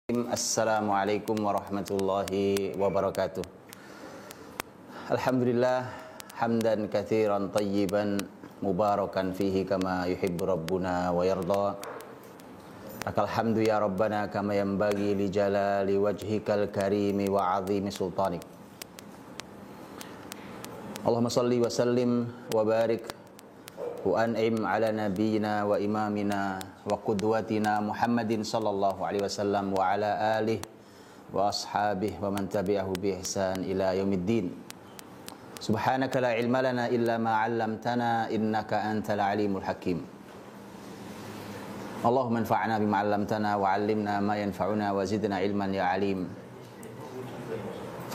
Assalamualaikum warahmatullahi wabarakatuh. Alhamdulillah hamdan katsiran tayyiban mubarakan fihi kama yuhibbu rabbuna wa yarda. Lakal hamdu ya rabbana kama yanbaghi li jalali wajhikal karimi wa 'azimi sultanik. Allahumma salli wa sallim wa barik wa an'im ala nabiyyina wa imamina wa qudwatina Muhammadin sallallahu alaihi wasallam wa ala alihi wa ashabihi wa man tabi'ahu bi ihsan ila yaumiddin. Subhanaka la ilma lana illa ma 'allamtana innaka antal alimul hakim. Allahumma anfa'na bima 'allamtana wa 'allimna ma yanfa'una wa zidna ilman ya alim.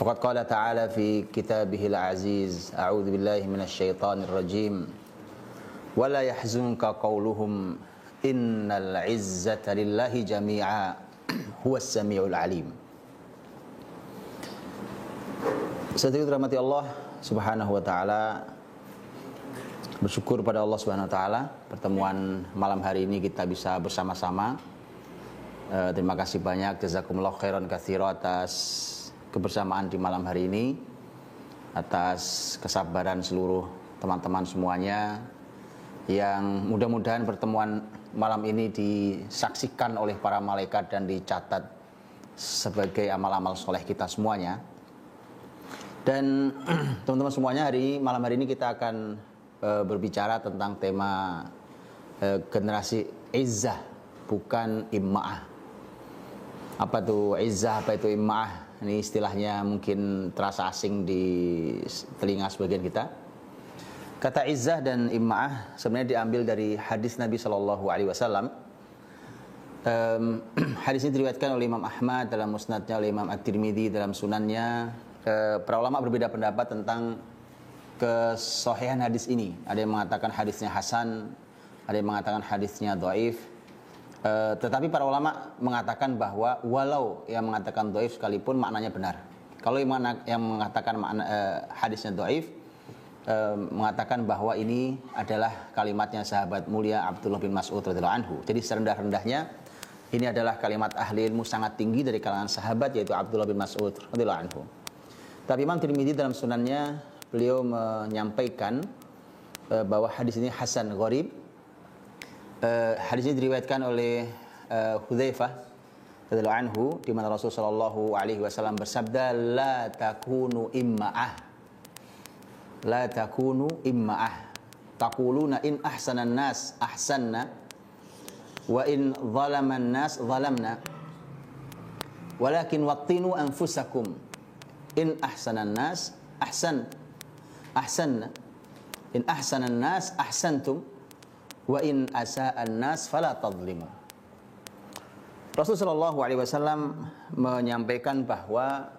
Faqad qala ta'ala fi kitabihil aziz, a'udzu billahi minasy syaithanir rajim. Wala yahzunka qawluhum innal izzata lillahi jami'a huwas samiul alim. Saudara rahmati Allah Subhanahu wa taala, bersyukur pada Allah Subhanahu wa taala pertemuan malam hari ini kita bisa bersama-sama. Terima kasih banyak, jazakumullah khairan katsira atas kebersamaan di malam hari ini, atas kesabaran seluruh teman-teman semuanya, yang mudah-mudahan pertemuan malam ini disaksikan oleh para malaikat dan dicatat sebagai amal-amal soleh kita semuanya. Dan teman-teman semuanya, malam hari ini kita akan berbicara tentang tema generasi izzah, bukan imma'ah. Apa itu izzah, apa itu imma'ah? Ini istilahnya mungkin terasa asing di telinga sebagian kita. Kata izzah dan imma'ah sebenarnya diambil dari hadis Nabi Shallallahu Alaihi Wasallam. Hadis ini diriwayatkan oleh Imam Ahmad dalam musnadnya, oleh Imam At-Tirmidzi dalam sunannya. Para ulama berbeda pendapat tentang kesahihan hadis ini. Ada yang mengatakan hadisnya hasan, ada yang mengatakan hadisnya dhaif. Tetapi para ulama mengatakan bahwa walau yang mengatakan dhaif sekalipun maknanya benar. Kalau yang mengatakan hadisnya dhaif, mengatakan bahwa ini adalah kalimatnya sahabat mulia Abdullah bin Mas'ud radhiyallahu anhu. Jadi serendah-rendahnya ini adalah kalimat ahli ilmu sangat tinggi dari kalangan sahabat, yaitu Abdullah bin Mas'ud radhiyallahu anhu. Tapi Imam Tirmidzi dalam sunannya beliau menyampaikan bahwa hadis ini hasan gharib. Hadis ini diriwayatkan oleh Hudzaifah radhiyallahu anhu, di mana Rasulullah sallallahu alaihi wasallam bersabda, la takunu imma'ah. La takunu imma'ah. Taquluna in ahsanan nas ahsanna wa in zalaman nas zalamna. Walakin wattinu anfusakum. In ahsanan nas ahsanna. In ahsanan nas ahsantum wa in asa'an nas fala tadhlimu. Rasulullah sallallahu alaihi wasallam menyampaikan bahwa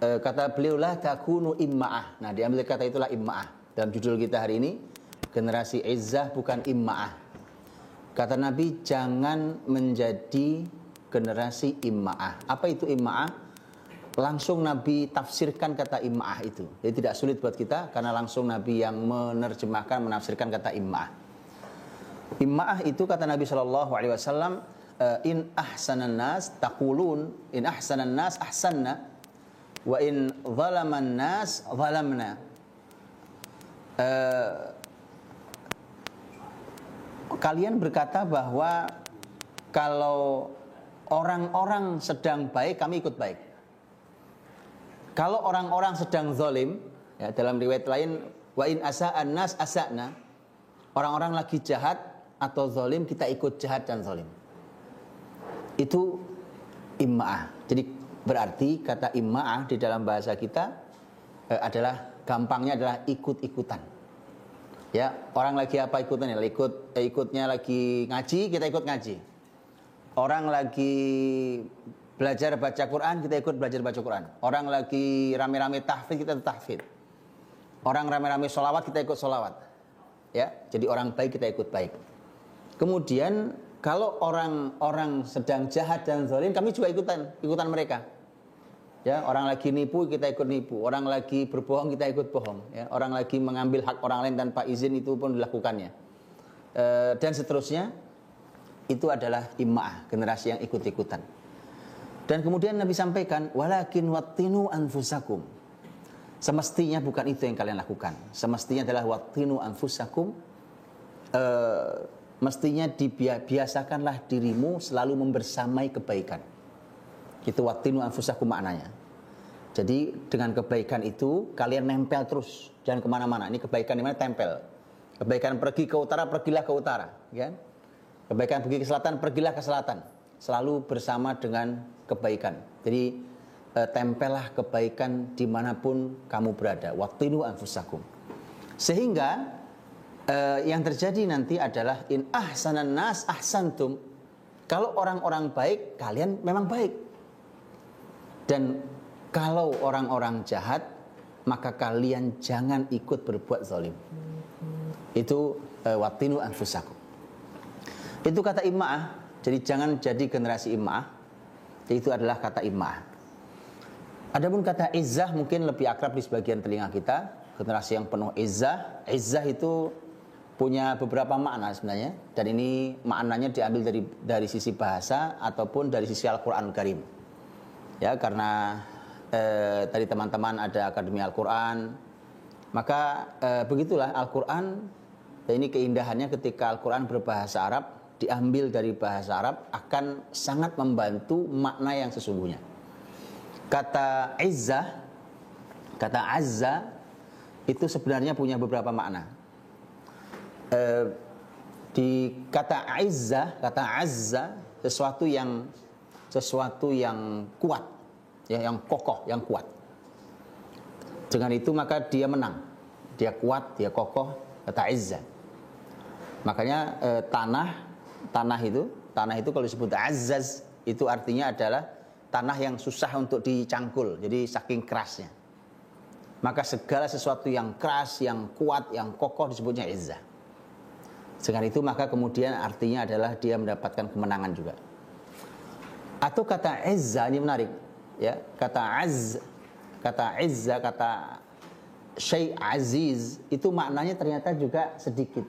kata beliau, la takunu imma'ah. Nah, diambil kata itulah imma'ah. Dalam judul kita hari ini, generasi izzah bukan imma'ah. Kata Nabi, jangan menjadi generasi imma'ah. Apa itu imma'ah? Langsung Nabi tafsirkan kata imma'ah itu. Jadi tidak sulit buat kita, karena langsung Nabi yang menerjemahkan, menafsirkan kata imma'ah. Imma'ah itu kata Nabi SAW, in ahsanan nas taqulun, in ahsanan nas ahsanna, wa in zalaman nas zalamna. Kalian berkata bahwa kalau orang-orang sedang baik, kami ikut baik. Kalau orang-orang sedang zalim, ya, dalam riwayat lain, wa in asa'an nas asa'na, orang-orang lagi jahat atau zalim, kita ikut jahat dan zalim. Itu imma'ah. Jadi berarti kata imma'ah di dalam bahasa kita adalah, gampangnya adalah ikut-ikutan. Ya, orang lagi apa ikutannya? Ikutnya lagi ngaji, kita ikut ngaji. Orang lagi belajar baca Quran, kita ikut belajar baca Quran. Orang lagi rame-rame tahfidz, kita tahfidz. Orang rame-rame sholawat, kita ikut sholawat. Ya, jadi orang baik kita ikut baik. Kemudian kalau orang-orang sedang jahat dan zalim, kami juga ikutan mereka. Ya, orang lagi nipu, kita ikut nipu. Orang lagi berbohong, kita ikut bohong. Ya, orang lagi mengambil hak orang lain tanpa izin, itu pun dilakukannya. Dan seterusnya. Itu adalah imma'ah, generasi yang ikut-ikutan. Dan kemudian Nabi sampaikan, walakin wattinu anfusakum. Semestinya bukan itu yang kalian lakukan. Semestinya adalah wattinu anfusakum. Mestinya biasakanlah dirimu selalu membersamai kebaikan. Itu wattinu anfusakum maknanya. Jadi dengan kebaikan itu kalian nempel terus, jangan kemana-mana. Ini kebaikan di mana? Tempel. Kebaikan pergi ke utara, pergilah ke utara, kan? Kebaikan pergi ke selatan, pergilah ke selatan. Selalu bersama dengan kebaikan. Jadi tempellah kebaikan dimanapun kamu berada. Wattinu anfusakum. Sehingga yang terjadi nanti adalah in ahsanan nas ahsantum. Kalau orang-orang baik, kalian memang baik. Dan kalau orang-orang jahat, maka kalian jangan ikut berbuat zalim. Itu wattinu anfusakum. Itu kata imma'ah. Jadi jangan jadi generasi imma'ah. Itu adalah kata imma'ah. Adapun kata izzah mungkin lebih akrab di sebagian telinga kita. Generasi yang penuh izzah. Izzah itu punya beberapa makna sebenarnya. Dan ini maknanya diambil dari sisi bahasa ataupun dari sisi Al-Quran Karim. Ya, karena tadi teman-teman ada Akademi Al-Quran, maka begitulah Al-Quran. Dan ini keindahannya ketika Al-Quran berbahasa Arab, diambil dari bahasa Arab, akan sangat membantu makna yang sesungguhnya. Kata izzah, kata azza, itu sebenarnya punya beberapa makna. Di kata izzah, kata azza, sesuatu yang kuat, ya, yang kokoh, yang kuat. Dengan itu maka dia menang, dia kuat, dia kokoh, kata izzah. Makanya tanah itu kalau disebut azzaz itu artinya adalah tanah yang susah untuk dicangkul, jadi saking kerasnya. Maka segala sesuatu yang keras, yang kuat, yang kokoh disebutnya izzah. Dengan itu maka kemudian artinya adalah dia mendapatkan kemenangan juga. Atau kata izzah ini menarik, ya. Kata izzah, kata syai' aziz itu maknanya ternyata juga sedikit.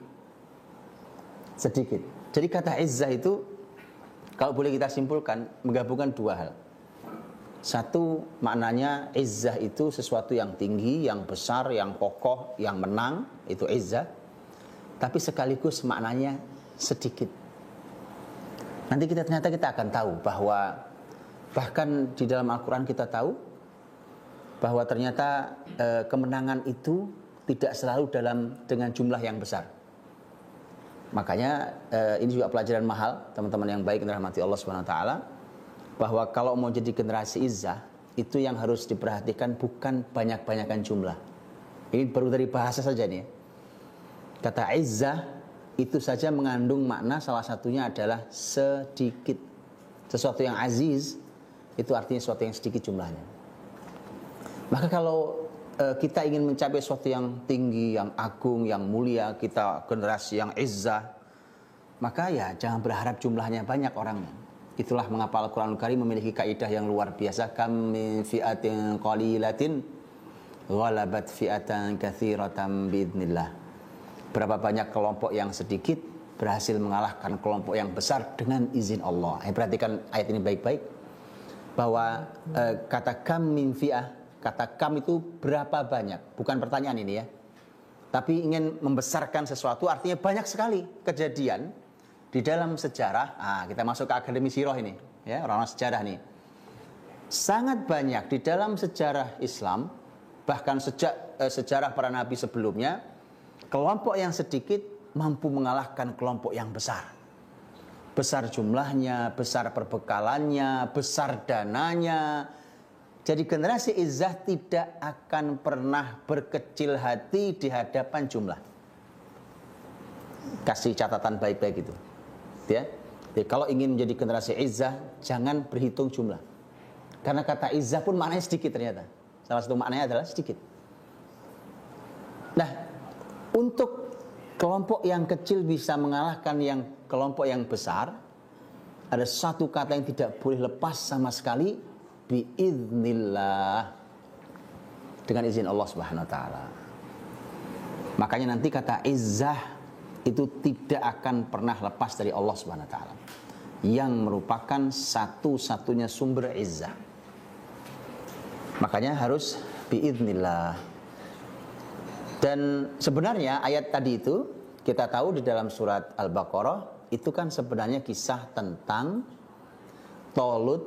Jadi kata izzah itu kalau boleh kita simpulkan menggabungkan dua hal. Satu, maknanya izzah itu sesuatu yang tinggi, yang besar, yang kokoh, yang menang, itu izzah. Tapi sekaligus maknanya sedikit. Nanti ternyata kita akan tahu bahwa bahkan di dalam Al-Quran kita tahu bahwa ternyata kemenangan itu tidak selalu dengan jumlah yang besar. Makanya ini juga pelajaran mahal teman-teman yang baik yang dirahmati Allah Subhanahu wa taala, bahwa kalau mau jadi generasi izzah itu yang harus diperhatikan bukan banyak-banyakan jumlah. Ini baru dari bahasa saja nih. Kata izzah itu saja mengandung makna salah satunya adalah sedikit. Sesuatu yang aziz itu artinya sesuatu yang sedikit jumlahnya. Maka kalau kita ingin mencapai sesuatu yang tinggi, yang agung, yang mulia, kita generasi yang izzah, maka ya jangan berharap jumlahnya banyak orangnya. Itulah mengapa Al-Quran Karim memiliki kaidah yang luar biasa. Kam min fi'atin qalilatin ghalabat fi'atan katsiratan biidznillah. Berapa banyak kelompok yang sedikit berhasil mengalahkan kelompok yang besar dengan izin Allah. Perhatikan ayat ini baik-baik, bahwa kata kam min fi'ah, kata kam itu berapa banyak, bukan pertanyaan ini ya. Tapi ingin membesarkan sesuatu, artinya banyak sekali kejadian di dalam sejarah. Kita masuk ke akademi sirah ini, ya, orang-orang sejarah nih. Sangat banyak di dalam sejarah Islam, bahkan sejak sejarah para nabi sebelumnya, kelompok yang sedikit mampu mengalahkan kelompok yang besar. Besar jumlahnya, besar perbekalannya, besar dananya. Jadi generasi izzah tidak akan pernah berkecil hati di hadapan jumlah. Kasih catatan baik-baik itu, ya. Jadi kalau ingin menjadi generasi izzah, jangan berhitung jumlah. Karena kata izzah pun maknanya sedikit ternyata. Salah satu maknanya adalah sedikit. Nah, untuk kelompok yang kecil bisa mengalahkan kelompok yang besar, ada satu kata yang tidak boleh lepas sama sekali, biiznillah, dengan izin Allah Subhanahu wa taala. Makanya nanti kata izzah itu tidak akan pernah lepas dari Allah Subhanahu wa taala. yang merupakan satu-satunya sumber izzah. Makanya harus biidznillah. Dan sebenarnya ayat tadi itu kita tahu di dalam surat Al-Baqarah itu kan sebenarnya kisah tentang Tolut,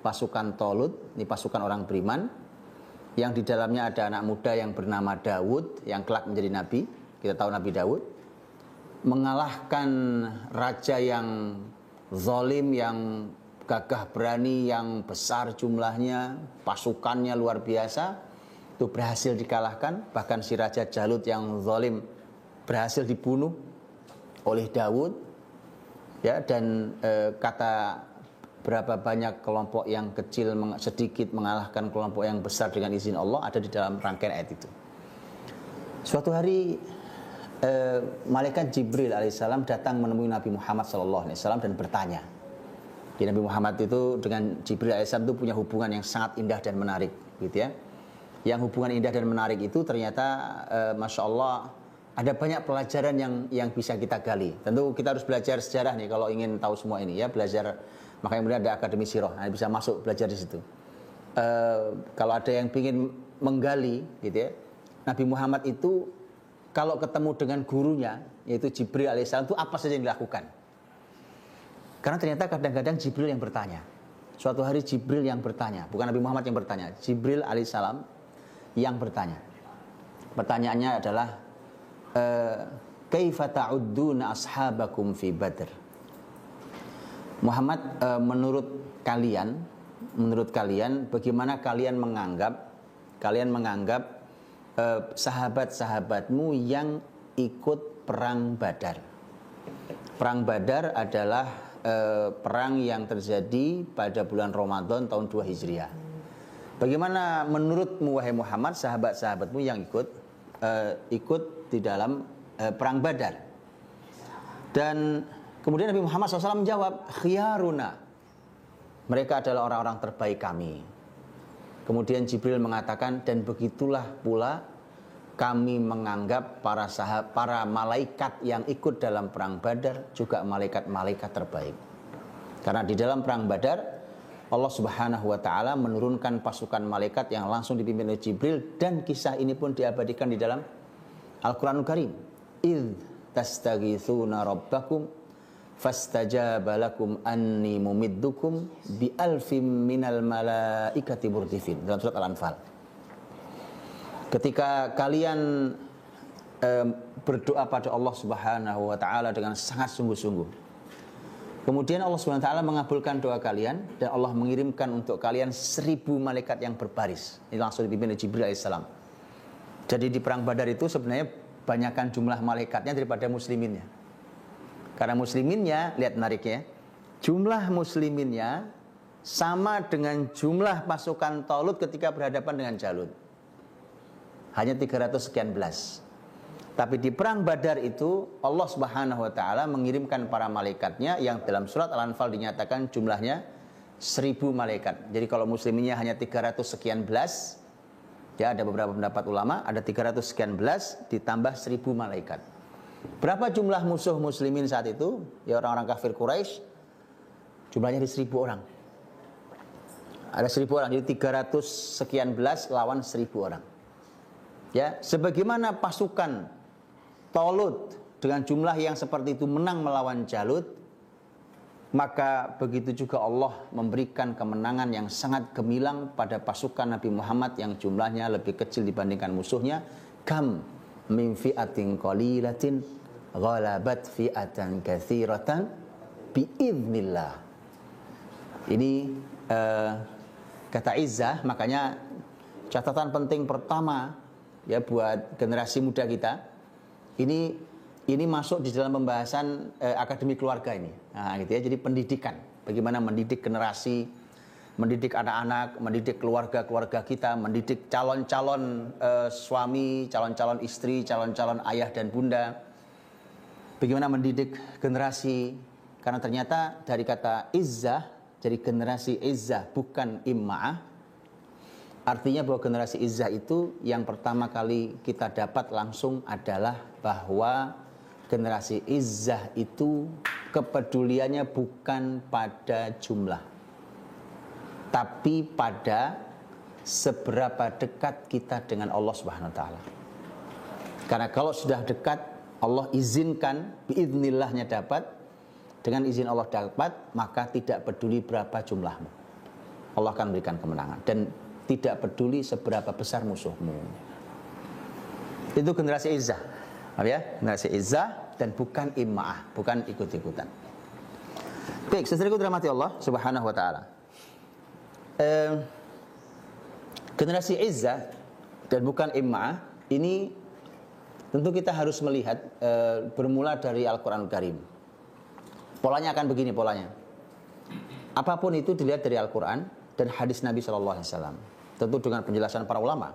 pasukan Tolut, ini pasukan orang beriman yang di dalamnya ada anak muda yang bernama Daud yang kelak menjadi nabi. Kita tahu Nabi Daud mengalahkan raja yang zalim, yang gagah berani, yang besar jumlahnya, pasukannya luar biasa, itu berhasil dikalahkan. Bahkan si Raja Jalut yang zalim berhasil dibunuh oleh Daud. Ya, dan kata berapa banyak kelompok yang kecil sedikit mengalahkan kelompok yang besar dengan izin Allah ada di dalam rangkaian ayat itu. Suatu hari malaikat Jibril alaihissalam datang menemui Nabi Muhammad SAW dan bertanya. Di Nabi Muhammad itu dengan Jibril alaihissalam itu punya hubungan yang sangat indah dan menarik, gitu ya. Yang hubungan indah dan menarik itu ternyata, masya Allah, ada banyak pelajaran yang bisa kita gali. Tentu kita harus belajar sejarah nih kalau ingin tahu semua ini ya, belajar. Makanya kemudian ada Akademi Sirah, nah, bisa masuk belajar di situ. Kalau ada yang ingin menggali, gitu ya, Nabi Muhammad itu kalau ketemu dengan gurunya, yaitu Jibril alaihissalam, itu apa saja yang dilakukan? Karena ternyata kadang-kadang Jibril yang bertanya. Suatu hari Jibril yang bertanya, bukan Nabi Muhammad yang bertanya, Jibril alaihissalam yang bertanya. Pertanyaannya adalah, kaifa ta'udduna ashabakum fi Badr? Muhammad, menurut kalian bagaimana kalian menganggap sahabat-sahabatmu yang ikut perang Badar? Perang Badar adalah perang yang terjadi pada bulan Ramadan tahun 2 Hijriah. Bagaimana menurutmu wahai Muhammad sahabat-sahabatmu yang ikut di dalam perang Badar? Dan kemudian Nabi Muhammad SAW menjawab, khiyaruna, mereka adalah orang-orang terbaik kami. Kemudian Jibril mengatakan, dan begitulah pula kami menganggap para malaikat yang ikut dalam perang Badar juga malaikat-malaikat terbaik. Karena di dalam perang Badar Allah Subhanahu wa taala menurunkan pasukan malaikat yang langsung dipimpin oleh Jibril, dan kisah ini pun diabadikan di dalam Al-Qur'anul Karim. Idz tastaghitsuna rabbakum fastajaba lakum anni mumiddukum bi alfim minal malaikati murdifin, dalam surat Al-Anfal. Ketika kalian berdoa pada Allah Subhanahu wa taala dengan sangat sungguh-sungguh, kemudian Allah Subhanahu wa taala mengabulkan doa kalian dan Allah mengirimkan untuk kalian 1000 malaikat yang berbaris. Ini langsung dipimpin oleh Jibril alaihissalam. Jadi di perang Badar itu sebenarnya banyakkan jumlah malaikatnya daripada musliminnya. Karena musliminnya, lihat menariknya, jumlah musliminnya sama dengan jumlah pasukan Tolut ketika berhadapan dengan Jalut. Hanya 300 sekian belas. Tapi di perang Badar itu Allah Subhanahu wa taala mengirimkan para malaikatnya yang dalam surat Al-Anfal dinyatakan jumlahnya 1000 malaikat. Jadi kalau musliminnya hanya 300 sekian belas, ya ada beberapa pendapat ulama, ada 300 sekian belas ditambah 1000 malaikat. Berapa jumlah musuh muslimin saat itu? Ya orang-orang kafir Quraisy, jumlahnya di 1000 orang. Ada 1000 orang, jadi 300 sekian belas lawan 1000 orang. Ya, sebagaimana pasukan Tolut dengan jumlah yang seperti itu menang melawan Jalut, maka begitu juga Allah memberikan kemenangan yang sangat gemilang pada pasukan Nabi Muhammad yang jumlahnya lebih kecil dibandingkan musuhnya. Kam min fi'atin qalilatin ghalabat fi'atan katsiratan biidznillah. Ini kata izzah, makanya catatan penting pertama ya buat generasi muda kita. Ini masuk di dalam pembahasan akademi keluarga ini. Nah, gitu ya. Jadi pendidikan, bagaimana mendidik generasi, mendidik anak-anak, mendidik keluarga-keluarga kita, mendidik calon-calon suami, calon-calon istri, calon-calon ayah dan bunda. Bagaimana mendidik generasi, karena ternyata dari kata izzah, dari generasi izzah bukan imma'ah, artinya bahwa generasi izzah itu yang pertama kali kita dapat langsung adalah bahwa generasi izzah itu kepeduliannya bukan pada jumlah, tapi pada seberapa dekat kita dengan Allah Subhanahu wa taala. Karena kalau sudah dekat, Allah izinkan, biiznillahnya dapat, dengan izin Allah dapat, maka tidak peduli berapa jumlahmu, Allah akan berikan kemenangan. Dan tidak peduli seberapa besar musuhmu. Itu generasi izzah, ya, generasi izzah dan bukan ima'ah, bukan ikut-ikutan. Baik, saudaraku dirahmati Allah Subhanahu wa taala. Generasi izzah dan bukan ima'ah ini tentu kita harus melihat bermula dari Al-Qur'anul Karim. Polanya akan begini polanya. Apapun itu dilihat dari Al-Qur'an dan hadis Nabi sallallahu alaihi wasallam. Tentu dengan penjelasan para ulama.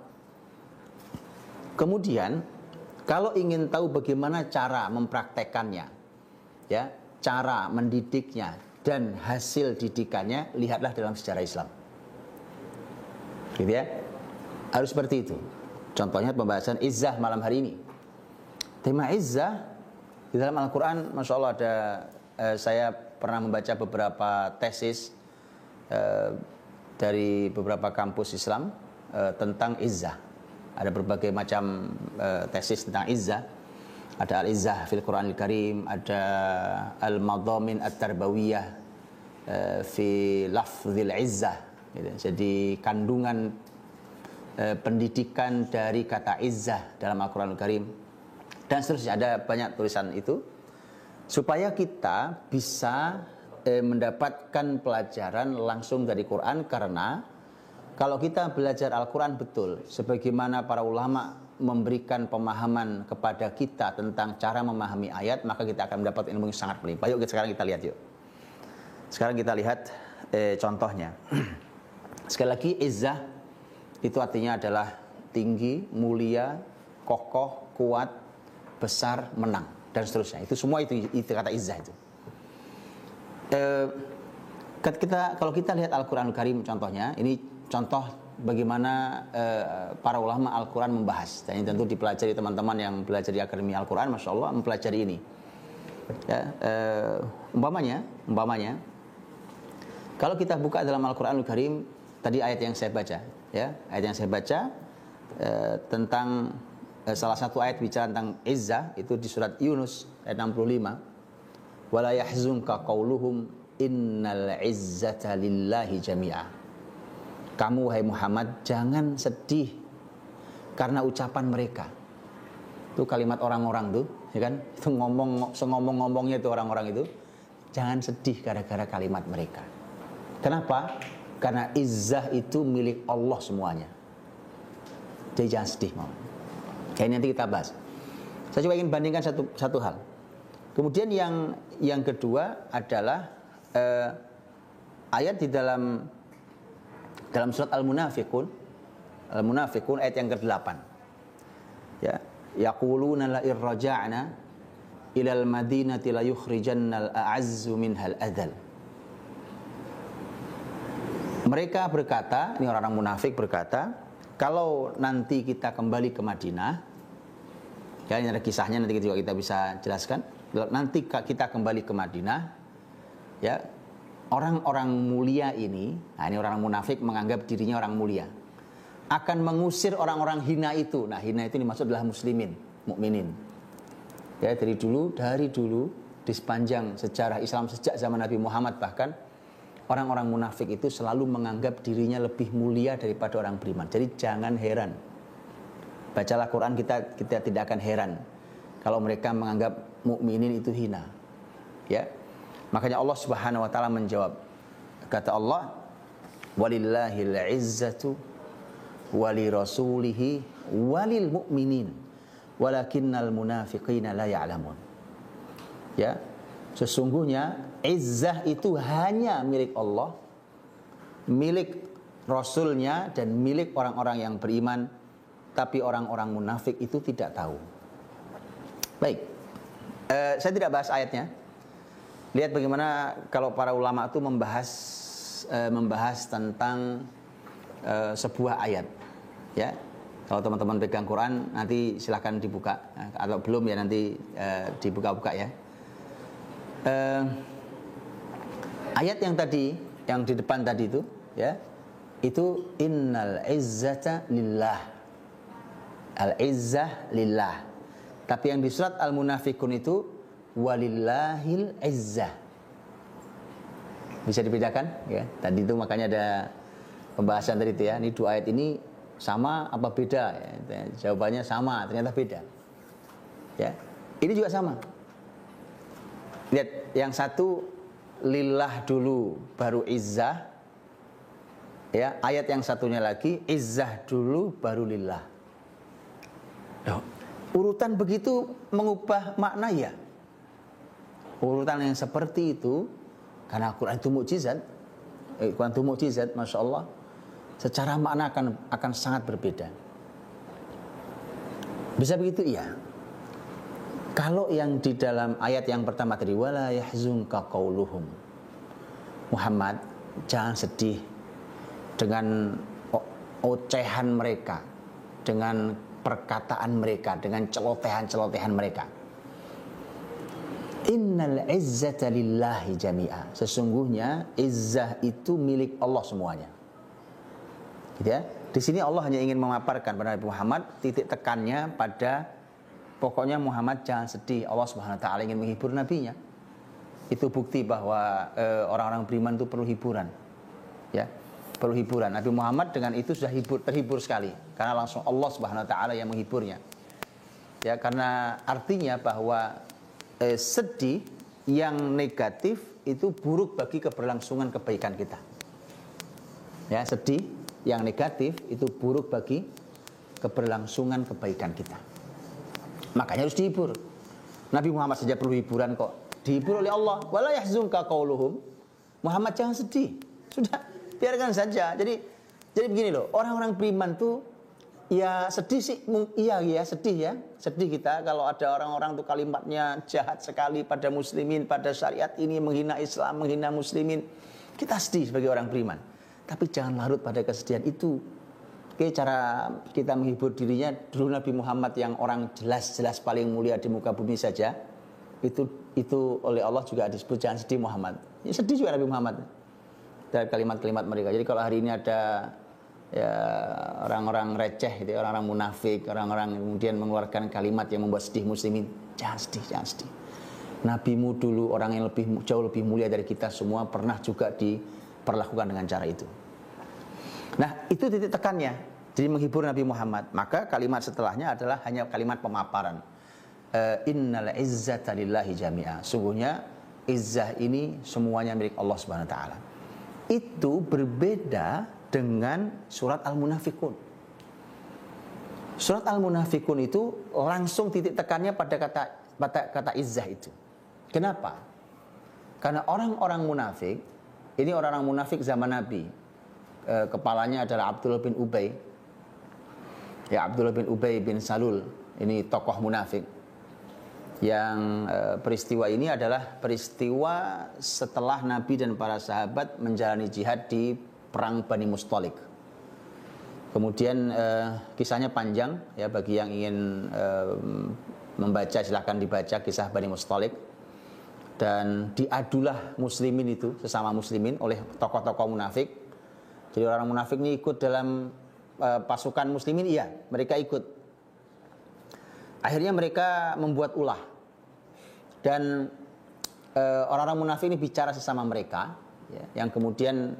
Kemudian kalau ingin tahu bagaimana cara mempraktekannya, ya, cara mendidiknya dan hasil didikannya, lihatlah dalam sejarah Islam. Gitu ya. Harus seperti itu. Contohnya pembahasan izzah malam hari ini. Tema izzah di dalam Al-Qur'an, Masya Allah ada, saya pernah membaca beberapa tesis dari beberapa kampus Islam tentang izzah. Ada berbagai macam tesis tentang izzah. Ada al-izzah fil Qur'anil Karim, ada al-madhamin at-tarbawiyah fi lafzil izzah. Jadi kandungan pendidikan dari kata izzah dalam Al-Qur'anul Karim dan seterusnya. Ada banyak tulisan itu supaya kita bisa mendapatkan pelajaran langsung dari Quran. Karena kalau kita belajar Al-Quran betul, sebagaimana para ulama memberikan pemahaman kepada kita tentang cara memahami ayat, maka kita akan mendapat ilmu yang sangat melimpah. Yuk sekarang kita lihat yuk. Sekarang kita lihat contohnya. Sekali lagi, izzah itu artinya adalah tinggi, mulia, kokoh, kuat, besar, menang, dan seterusnya. Itu semua itu kata izzah itu. Kalau kita lihat Al-Quranul Karim contohnya, ini contoh bagaimana para ulama Al-Quran membahas. Dan ini tentu dipelajari teman-teman yang belajar di Akademi Al-Quran, Masya Allah, mempelajari ini. Ya, umpamanya, kalau kita buka dalam Al-Quranul Karim, tadi ayat yang saya baca, ya, ayat yang saya baca tentang salah satu ayat bicara tentang izzah, itu di surat Yunus ayat 65. Wala yahzunka qauluhum innal izzata lillahi jami'a. Kamu wahai Muhammad jangan sedih karena ucapan mereka. Itu kalimat orang-orang tuh, ya kan? Itu ngomong-ngomongnya itu orang-orang itu. Jangan sedih gara-gara kalimat mereka. Kenapa? Karena izzah itu milik Allah semuanya. Jadi jangan sedih, mau. Kayak nanti kita bahas. Saya coba ingin bandingkan satu hal. Kemudian yang kedua adalah ayat di dalam surat Al-Munafiqun ayat yang ke-8. Ya, yaquluna la irja'na ila al-madinati la yukhrijanna al-a'azzu minhal adhal. Mereka berkata, ini orang-orang munafik berkata, kalau nanti kita kembali ke Madinah, ya ini ada kisahnya, nanti juga kita bisa jelaskan. Nanti kita kembali ke Madinah, ya, orang-orang mulia ini, nah ini orang munafik menganggap dirinya orang mulia, akan mengusir orang-orang hina itu. Nah, hina itu dimaksud adalah muslimin, mukminin. Ya, dari dulu di sepanjang sejarah Islam sejak zaman Nabi Muhammad bahkan orang-orang munafik itu selalu menganggap dirinya lebih mulia daripada orang beriman. Jadi jangan heran. Bacalah Quran, kita tidak akan heran kalau mereka menganggap mukminin itu hina. Ya. Makanya Allah Subhanahu wa taala menjawab. Kata Allah, "Walillahil 'izzatu walirasulihi walil mu'minin walakinnal munafiqina la ya'lamun." Ya. Sesungguhnya izzah itu hanya milik Allah, milik Rasulnya dan milik orang-orang yang beriman, tapi orang-orang munafik itu tidak tahu. Baik, saya tidak bahas ayatnya. Lihat bagaimana kalau para ulama itu membahas tentang sebuah ayat, ya. Kalau teman-teman pegang Quran, nanti silahkan dibuka. Nah, kalau belum ya nanti dibuka-buka ya. Ayat yang tadi, yang di depan tadi itu, ya, itu innal izzata lillah. Al-izzah lillah. Tapi yang di surat Al-Munafikun itu walillahil izzah. Bisa dibedakan ya. Tadi itu makanya ada pembahasan tadi itu ya. Ini dua ayat ini sama apa beda ya. Jawabannya sama, ternyata beda. Ya. Ini juga sama. Lihat, yang satu lillah dulu baru izzah. Ya, ayat yang satunya lagi izzah dulu baru lillah. Loh, urutan begitu mengubah makna ya. Urutan yang seperti itu karena Al-Quran itu mukjizat. Al-Quran itu mukjizat, Masya Allah. Secara makna akan sangat berbeda. Bisa begitu? Iya. Kalau yang di dalam ayat yang pertama tadi wala yahzunka qauluhum. Muhammad, jangan sedih dengan ocehan mereka, dengan perkataan mereka, dengan celotehan-celotehan mereka. Innal izzata lillahi jami'a. Sesungguhnya izzah itu milik Allah semuanya. Gitu ya. Di sini Allah hanya ingin memaparkan pada Nabi Muhammad, titik tekannya pada pokoknya Muhammad jangan sedih. Allah Subhanahu wa taala ingin menghibur nabinya. Itu bukti bahwa orang-orang beriman itu perlu hiburan. Ya. Perlu hiburan. Nabi Muhammad dengan itu sudah terhibur sekali karena langsung Allah Subhanahu wa taala yang menghiburnya. Ya, karena artinya bahwa sedih yang negatif itu buruk bagi keberlangsungan kebaikan kita. Ya, sedih yang negatif itu buruk bagi keberlangsungan kebaikan kita. Makanya harus dihibur. Nabi Muhammad saja perlu hiburan kok. Dihibur oleh Allah. Wala yahzunka qauluhum. Muhammad jangan sedih. Sudah, biarkan saja. Jadi begini loh, orang-orang beriman tuh ya sedih sih, iya sedih ya, sedih kita kalau ada orang-orang tuh kalimatnya jahat sekali pada muslimin, pada syariat ini, menghina Islam, menghina muslimin. Kita sedih sebagai orang beriman, tapi jangan larut pada kesedihan itu. Oke, cara kita menghibur dirinya dulu Nabi Muhammad yang orang jelas-jelas paling mulia di muka bumi saja, itu oleh Allah juga disebut jangan sedih Muhammad. Ya, sedih juga Nabi Muhammad dari kalimat-kalimat mereka. Jadi kalau hari ini ada ya orang-orang receh gitu, orang-orang munafik, orang-orang yang kemudian mengeluarkan kalimat yang membuat sedih muslimin, jangan sedih. Nabimu dulu orang yang jauh lebih mulia dari kita semua pernah juga diperlakukan dengan cara itu. Nah, itu titik tekannya. Jadi menghibur Nabi Muhammad. Maka kalimat setelahnya adalah hanya kalimat pemaparan. Innal izzata lillahi jami'a. Sungguhnya izzah ini semuanya milik Allah Subhanahu wa taala. Itu berbeda dengan surat Al-Munafikun. Surat Al-Munafikun itu langsung titik tekannya pada kata izzah itu. Kenapa? Karena orang-orang munafik, ini orang-orang munafik zaman Nabi. Kepalanya adalah Abdullah bin Ubay. Ya, Abdullah bin Ubay bin Salul, ini tokoh munafik. Yang peristiwa ini adalah peristiwa setelah Nabi dan para sahabat menjalani jihad di perang Bani Mustalik. Kemudian kisahnya panjang ya, bagi yang ingin membaca silahkan dibaca kisah Bani Mustalik. Dan diadulah muslimin itu, sesama muslimin oleh tokoh-tokoh munafik. Jadi orang munafik ini ikut dalam pasukan muslimin, iya, mereka ikut. Akhirnya mereka membuat ulah. Dan orang-orang munafik ini bicara sesama mereka ya, yang kemudian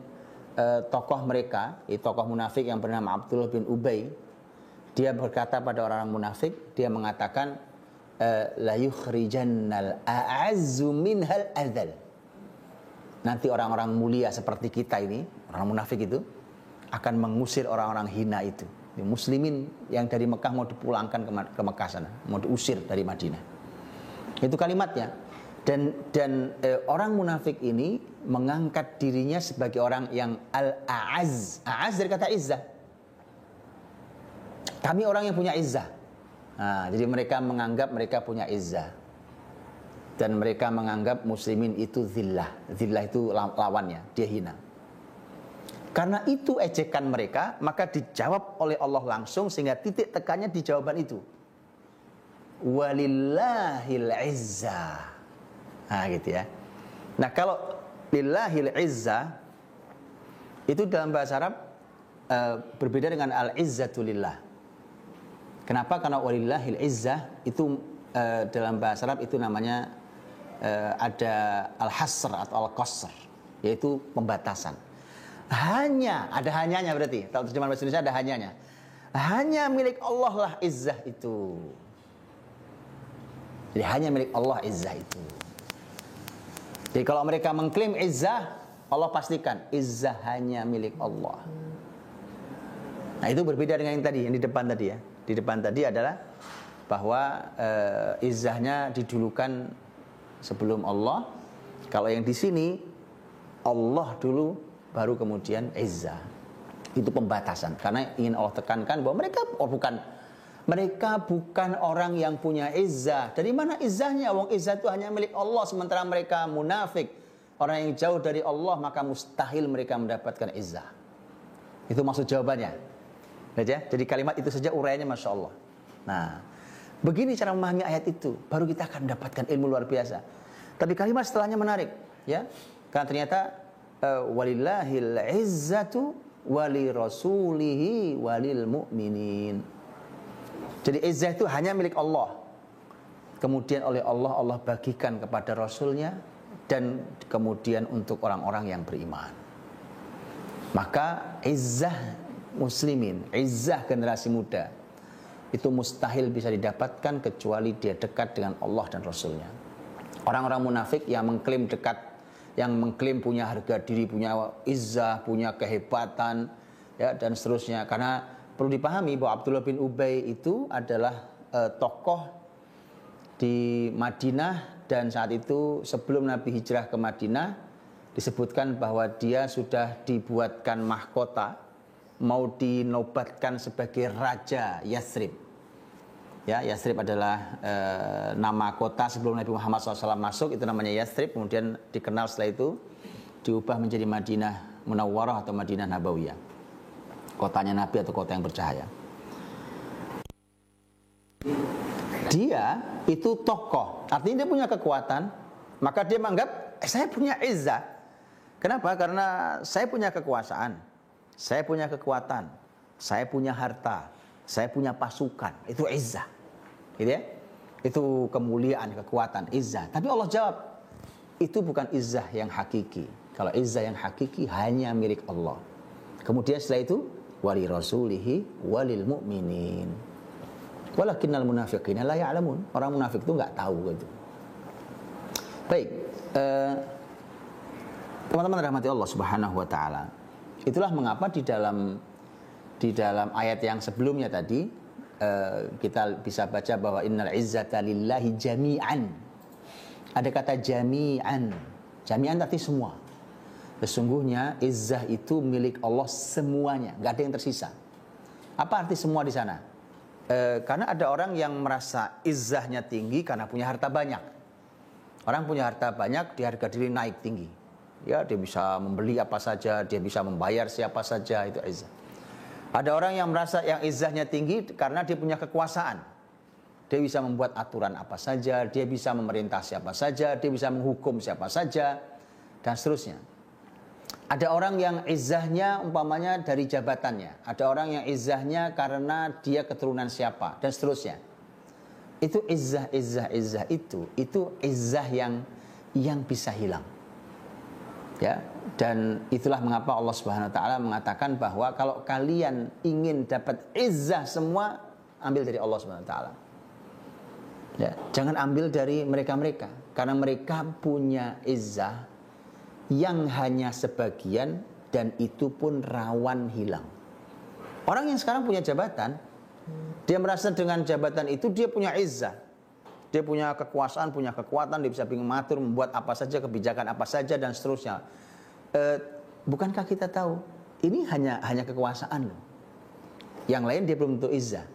tokoh mereka, tokoh munafik yang bernama Abdullah bin Ubay, dia berkata pada orang-orang munafik, dia mengatakan la yukhrijannal a'azzu minhal adzal. Nanti orang-orang mulia seperti kita ini, orang munafik itu akan mengusir orang-orang hina itu. Muslimin yang dari Mekah mau dipulangkan ke Mekah sana, mau diusir dari Madinah. Itu kalimatnya. Dan orang munafik ini mengangkat dirinya sebagai orang yang al-a'az. A'az dari kata izzah. Kami orang yang punya izzah. Nah, jadi mereka menganggap mereka punya izzah. Dan mereka menganggap muslimin itu zillah. Zillah itu lawannya, dia hina. Karena itu ejekan mereka, maka dijawab oleh Allah langsung, sehingga titik tekannya di jawaban itu. Walillahil izzah. Nah gitu ya. Nah kalau lillahil izzah itu dalam bahasa Arab berbeda dengan al-izzatu lillah. Kenapa? Karena walillahil izzah itu dalam bahasa Arab itu namanya ada al-hasr atau al-qasr, yaitu pembatasan. Hanya, ada hanyanya berarti. Kalau terjemahan bahasa Indonesia ada hanyanya. Hanya milik Allah lah izzah itu. Jadi hanya milik Allah izzah itu. Jadi kalau mereka mengklaim izzah, Allah pastikan izzah hanya milik Allah. Nah itu berbeda dengan yang tadi, yang di depan tadi ya. Di depan tadi adalah bahwa izzahnya didulukan sebelum Allah. Kalau yang di sini Allah dulu, baru kemudian izzah. Itu pembatasan. Karena ingin Allah tekankan bahwa mereka bukan orang yang punya izzah. Dari mana izzahnya? Wong izzah itu hanya milik Allah. Sementara mereka munafik, orang yang jauh dari Allah, maka mustahil mereka mendapatkan izzah. Itu maksud jawabannya. Jadi kalimat itu saja uraiannya Masya Allah. Nah, begini cara memahami ayat itu, baru kita akan mendapatkan ilmu luar biasa. Tapi kalimat setelahnya menarik, ya. Karena ternyata walillahil izzatu wali rasulihi walil mu'minin. Jadi izzah itu hanya milik Allah. Kemudian oleh Allah, Allah bagikan kepada Rasulnya, dan kemudian untuk orang-orang yang beriman. Maka izzah muslimin, izzah generasi muda, itu mustahil bisa didapatkan kecuali dia dekat dengan Allah dan Rasulnya. Orang-orang munafik yang mengklaim dekat, yang mengklaim punya harga diri, punya izzah, punya kehebatan, ya, dan seterusnya. Karena perlu dipahami bahwa Abdullah bin Ubay itu adalah tokoh di Madinah, dan saat itu sebelum Nabi hijrah ke Madinah disebutkan bahwa dia sudah dibuatkan mahkota, mau dinobatkan sebagai Raja Yathrib. Ya, Yathrib adalah nama kota sebelum Nabi Muhammad SAW masuk, itu namanya Yathrib. Kemudian dikenal setelah itu diubah menjadi Madinah Munawwarah atau Madinah Nabawiyah, kotanya Nabi atau kota yang bercahaya. Dia itu tokoh, artinya dia punya kekuatan, maka dia menganggap saya punya izzah. Kenapa? Karena saya punya kekuasaan, saya punya kekuatan, saya punya harta, saya punya pasukan. Itu izzah, gitu ya. Itu kemuliaan, kekuatan, izzah. Tapi Allah jawab, itu bukan izzah yang hakiki. Kalau izzah yang hakiki hanya milik Allah. Kemudian setelah itu wali rasulihi walil mu'minin. Walakinnal munafiqina la ya'lamun. Orang munafik itu enggak tahu gitu. Baik, teman-teman rahmati Allah Subhanahu wa taala. Itulah mengapa di dalam ayat yang sebelumnya tadi kita bisa baca bahwa innal izzata lillahi jami'an. Ada kata jami'an. Jami'an arti semua. Sesungguhnya izzah itu milik Allah semuanya, enggak ada yang tersisa. Apa arti semua di sana? Karena ada orang yang merasa izzahnya tinggi karena punya harta banyak. Orang punya harta banyak, dia harga diri naik tinggi. Ya, dia bisa membeli apa saja, dia bisa membayar siapa saja, itu izzah. Ada orang yang merasa yang izzahnya tinggi karena dia punya kekuasaan. Dia bisa membuat aturan apa saja, dia bisa memerintah siapa saja, dia bisa menghukum siapa saja, dan seterusnya. Ada orang yang izzahnya umpamanya dari jabatannya. Ada orang yang izzahnya karena dia keturunan siapa, dan seterusnya. Itu izzah itu izzah yang bisa hilang. Ya, dan itulah mengapa Allah Subhanahu wa taala mengatakan bahwa kalau kalian ingin dapat izzah semua, ambil dari Allah Subhanahu wa taala. Ya, jangan ambil dari mereka-mereka, karena mereka punya izzah yang hanya sebagian, dan itu pun rawan hilang. Orang yang sekarang punya jabatan, dia merasa dengan jabatan itu dia punya izzah. Dia punya kekuasaan, punya kekuatan, dia bisa mengatur, membuat apa saja, kebijakan apa saja, dan seterusnya. Bukankah kita tahu ini hanya kekuasaan loh. Yang lain dia belum tentu izzah.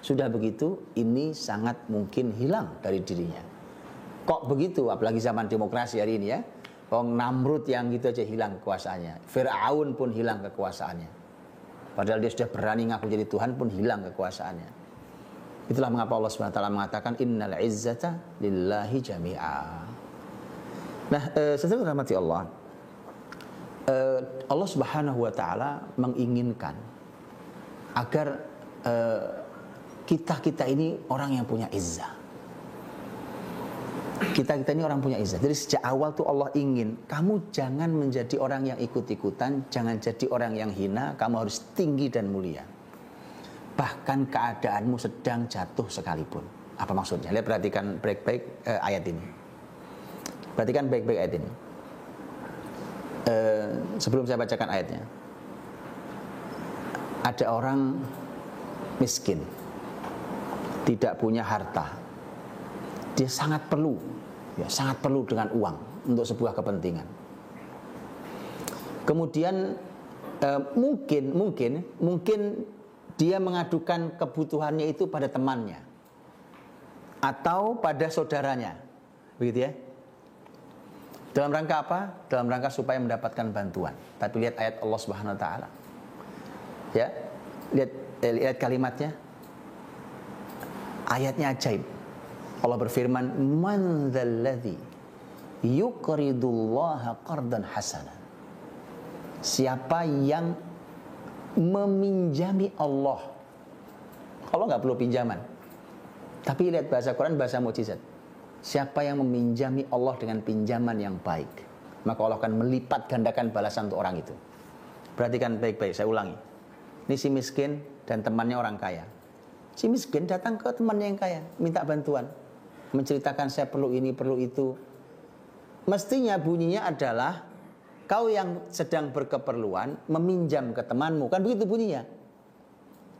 Sudah begitu, ini sangat mungkin hilang dari dirinya. Kok begitu? Apalagi zaman demokrasi hari ini ya. Namrud yang gitu aja hilang kekuasaannya. Fir'aun pun hilang kekuasaannya. Padahal dia sudah berani ngaku jadi Tuhan pun hilang kekuasaannya. Itulah mengapa Allah SWT mengatakan innal izzata lillahi jami'a. Nah, setelah rahmati Allah, Allah Subhanahu wa taala menginginkan agar kita ini orang yang punya izzah. Kita ini orang punya izzah. Jadi sejak awal tuh Allah ingin kamu jangan menjadi orang yang ikut-ikutan, jangan jadi orang yang hina, kamu harus tinggi dan mulia. Bahkan keadaanmu sedang jatuh sekalipun. Apa maksudnya? Lihat, perhatikan baik-baik ayat ini. Perhatikan baik-baik ayat ini. Sebelum saya bacakan ayatnya, ada orang miskin, tidak punya harta, dia sangat perlu dengan uang untuk sebuah kepentingan. Kemudian mungkin dia mengadukan kebutuhannya itu pada temannya atau pada saudaranya, begitu ya. Dalam rangka apa? Dalam rangka supaya mendapatkan bantuan. Tapi lihat ayat Allah Subhanahu wa taala. Ya, lihat kalimatnya. Ayatnya ajaib. Allah berfirman, "Man dzalladzi yuqridullaha qardan hasanan." Siapa yang meminjami Allah? Allah nggak perlu pinjaman. Tapi lihat bahasa Quran, bahasa mukjizat. Siapa yang meminjami Allah dengan pinjaman yang baik, maka Allah akan melipat gandakan balasan untuk orang itu. Perhatikan baik-baik, saya ulangi. Ini si miskin dan temannya orang kaya. Si miskin datang ke temannya yang kaya, minta bantuan, menceritakan saya perlu ini, perlu itu. Mestinya bunyinya adalah kau yang sedang berkeperluan meminjam ke temanmu, kan begitu bunyinya.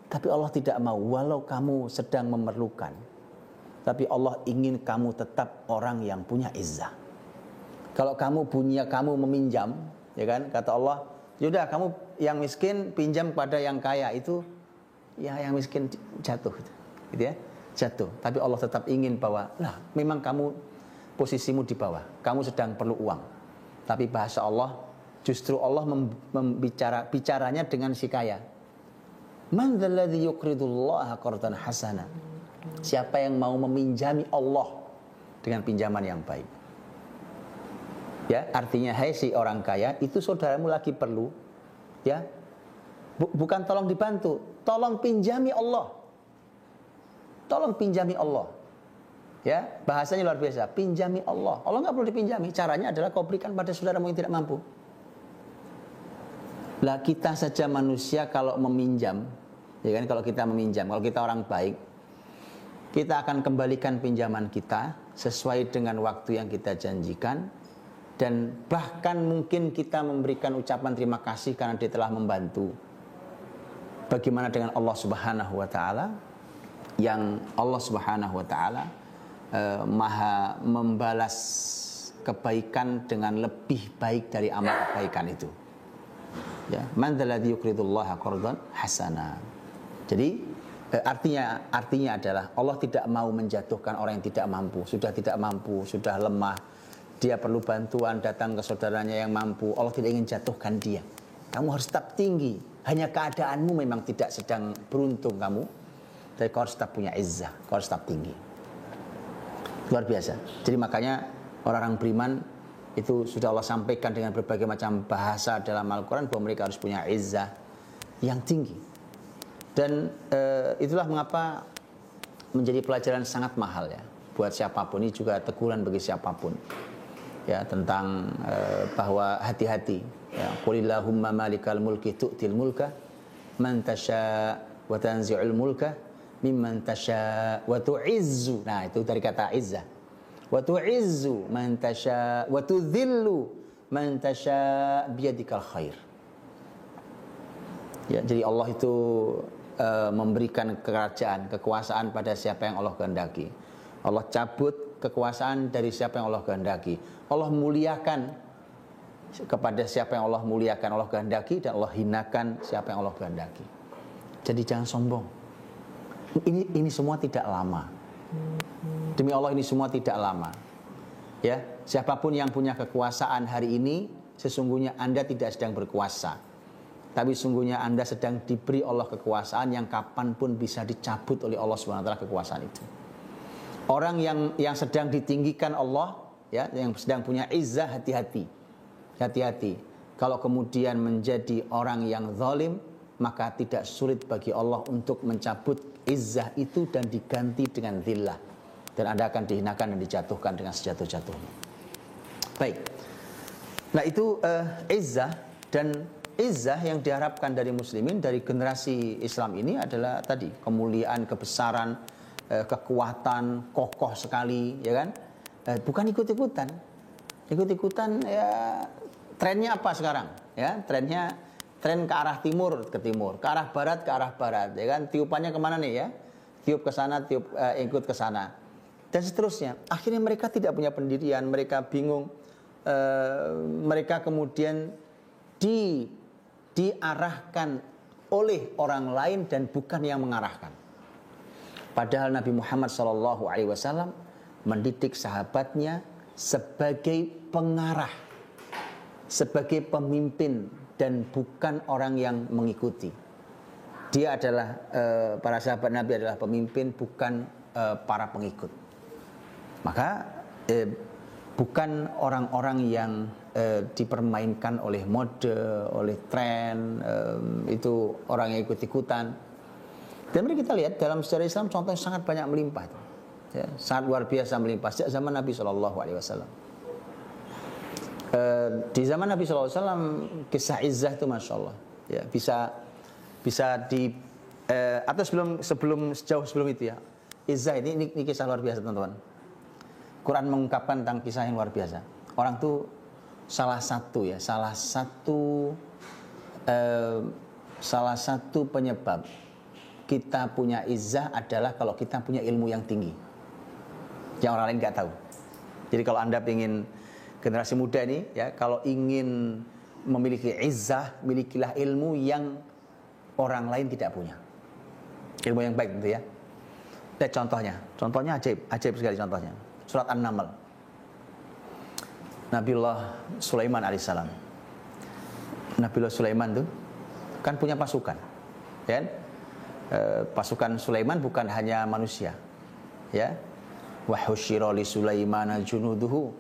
Tapi Allah tidak mau, walau kamu sedang memerlukan. Tapi Allah ingin kamu tetap orang yang punya izzah. Kalau kamu bunyinya kamu meminjam, ya kan? Kata Allah, yaudah kamu yang miskin pinjam pada yang kaya, itu ya yang miskin jatuh, gitu ya, jatuh. Tapi Allah tetap ingin bahwa, lah memang kamu posisimu di bawah, kamu sedang perlu uang. Tapi bahasa Allah, justru Allah bicaranya dengan si kaya. Man dzalladzi yuqridullaha qardan hasana. Siapa yang mau meminjami Allah dengan pinjaman yang baik. Ya, artinya hai si orang kaya, itu saudaramu lagi perlu, ya. Bukan tolong dibantu, tolong pinjami Allah. Tolong pinjami Allah. Ya, bahasanya luar biasa, pinjami Allah. Allah nggak perlu dipinjami, caranya adalah kau berikan pada saudaramu yang tidak mampu. Lah kita saja manusia kalau meminjam, ya kan, kalau kita meminjam, kalau kita orang baik, kita akan kembalikan pinjaman kita sesuai dengan waktu yang kita janjikan, dan bahkan mungkin kita memberikan ucapan terima kasih karena dia telah membantu. Bagaimana dengan Allah Subhanahu wa taala, yang Allah Subhanahu wa taala maha membalas kebaikan dengan lebih baik dari amal kebaikan itu. Ya, man dzalladzi yuqridullaha qardan hasana. Jadi artinya adalah Allah tidak mau menjatuhkan orang yang tidak mampu, sudah lemah, dia perlu bantuan, datang ke saudaranya yang mampu. Allah tidak ingin jatuhkan dia. Kamu harus tetap tinggi. Hanya keadaanmu memang tidak sedang beruntung kamu, tapi kau harus tetap punya izzah, kau harus tetap tinggi. Luar biasa. Jadi makanya orang-orang beriman itu sudah Allah sampaikan dengan berbagai macam bahasa dalam Al-Quran bahwa mereka harus punya izzah yang tinggi. Dan itulah mengapa menjadi pelajaran sangat mahal ya buat siapapun. Ini juga teguran bagi siapapun ya, tentang bahwa hati-hati ya. Qulillahumma malikal mulki tu'til mulka man tasya wa tanzi'ul mulka mimman tasya wa tu'izzu. Nah, itu dari kata izzah. Wa tu'izzu man tasya wa tudhillu man tasya biyadikal khair. Ya, jadi Allah itu memberikan kerajaan, kekuasaan pada siapa yang Allah kehendaki. Allah cabut kekuasaan dari siapa yang Allah kehendaki. Allah muliakan kepada siapa yang Allah muliakan, Allah kehendaki, dan Allah hinakan siapa yang Allah kehendaki. Jadi jangan sombong. Ini semua tidak lama. Demi Allah, ini semua tidak lama. Ya, siapapun yang punya kekuasaan hari ini, sesungguhnya Anda tidak sedang berkuasa. Tapi sesungguhnya Anda sedang diberi Allah kekuasaan yang kapanpun bisa dicabut oleh Allah SWT kekuasaan itu. Orang yang sedang ditinggikan Allah, ya, yang sedang punya izzah, hati-hati. Hati-hati. Kalau kemudian menjadi orang yang zalim, maka tidak sulit bagi Allah untuk mencabut izzah itu dan diganti dengan dhillah. Dan Anda akan dihinakan dan dijatuhkan dengan sejatuh-jatuhnya. Baik. Nah itu izzah, dan izzah yang diharapkan dari muslimin, dari generasi Islam ini adalah tadi kemuliaan, kebesaran, kekuatan, kokoh sekali, ya kan? Bukan ikut-ikutan. Ikut-ikutan ya, trennya apa sekarang? Ya, tren ke arah timur ke timur, ke arah barat ke arah barat, ya kan? Tiupannya kemana nih ya? Tiup ke sana, tiup ikut ke sana. Dan seterusnya. Akhirnya mereka tidak punya pendirian, mereka bingung, mereka kemudian diarahkan oleh orang lain dan bukan yang mengarahkan. Padahal Nabi Muhammad SAW mendidik sahabatnya sebagai pengarah, sebagai pemimpin dan bukan orang yang mengikuti. Dia adalah para sahabat Nabi adalah pemimpin, bukan para pengikut. Maka bukan orang-orang yang dipermainkan oleh mode, oleh tren, itu orang yang ikut-ikutan. Dan mari kita lihat dalam sejarah Islam contoh yang sangat banyak melimpah, ya, sangat luar biasa melimpah sejak zaman Nabi SAW. Di zaman Nabi SAW kisah izzah itu masya Allah, ya, bisa di atau sejauh sebelum itu ya, izzah ini kisah luar biasa teman-teman. Quran mengungkapkan tentang kisah yang luar biasa. Orang tuh salah satu penyebab kita punya izzah adalah kalau kita punya ilmu yang tinggi, yang orang lain nggak tahu. Jadi kalau Anda ingin generasi muda ini, ya, kalau ingin memiliki izzah, milikilah ilmu yang orang lain tidak punya. Ilmu yang baik gitu ya. Lihat contohnya ajaib sekali contohnya. Surat An-Naml. Nabiullah Sulaiman alaihissalam. Nabiullah Sulaiman tuh kan punya pasukan, ya. Pasukan Sulaiman bukan hanya manusia, ya. Wa husyira li Sulaimana junuduhu.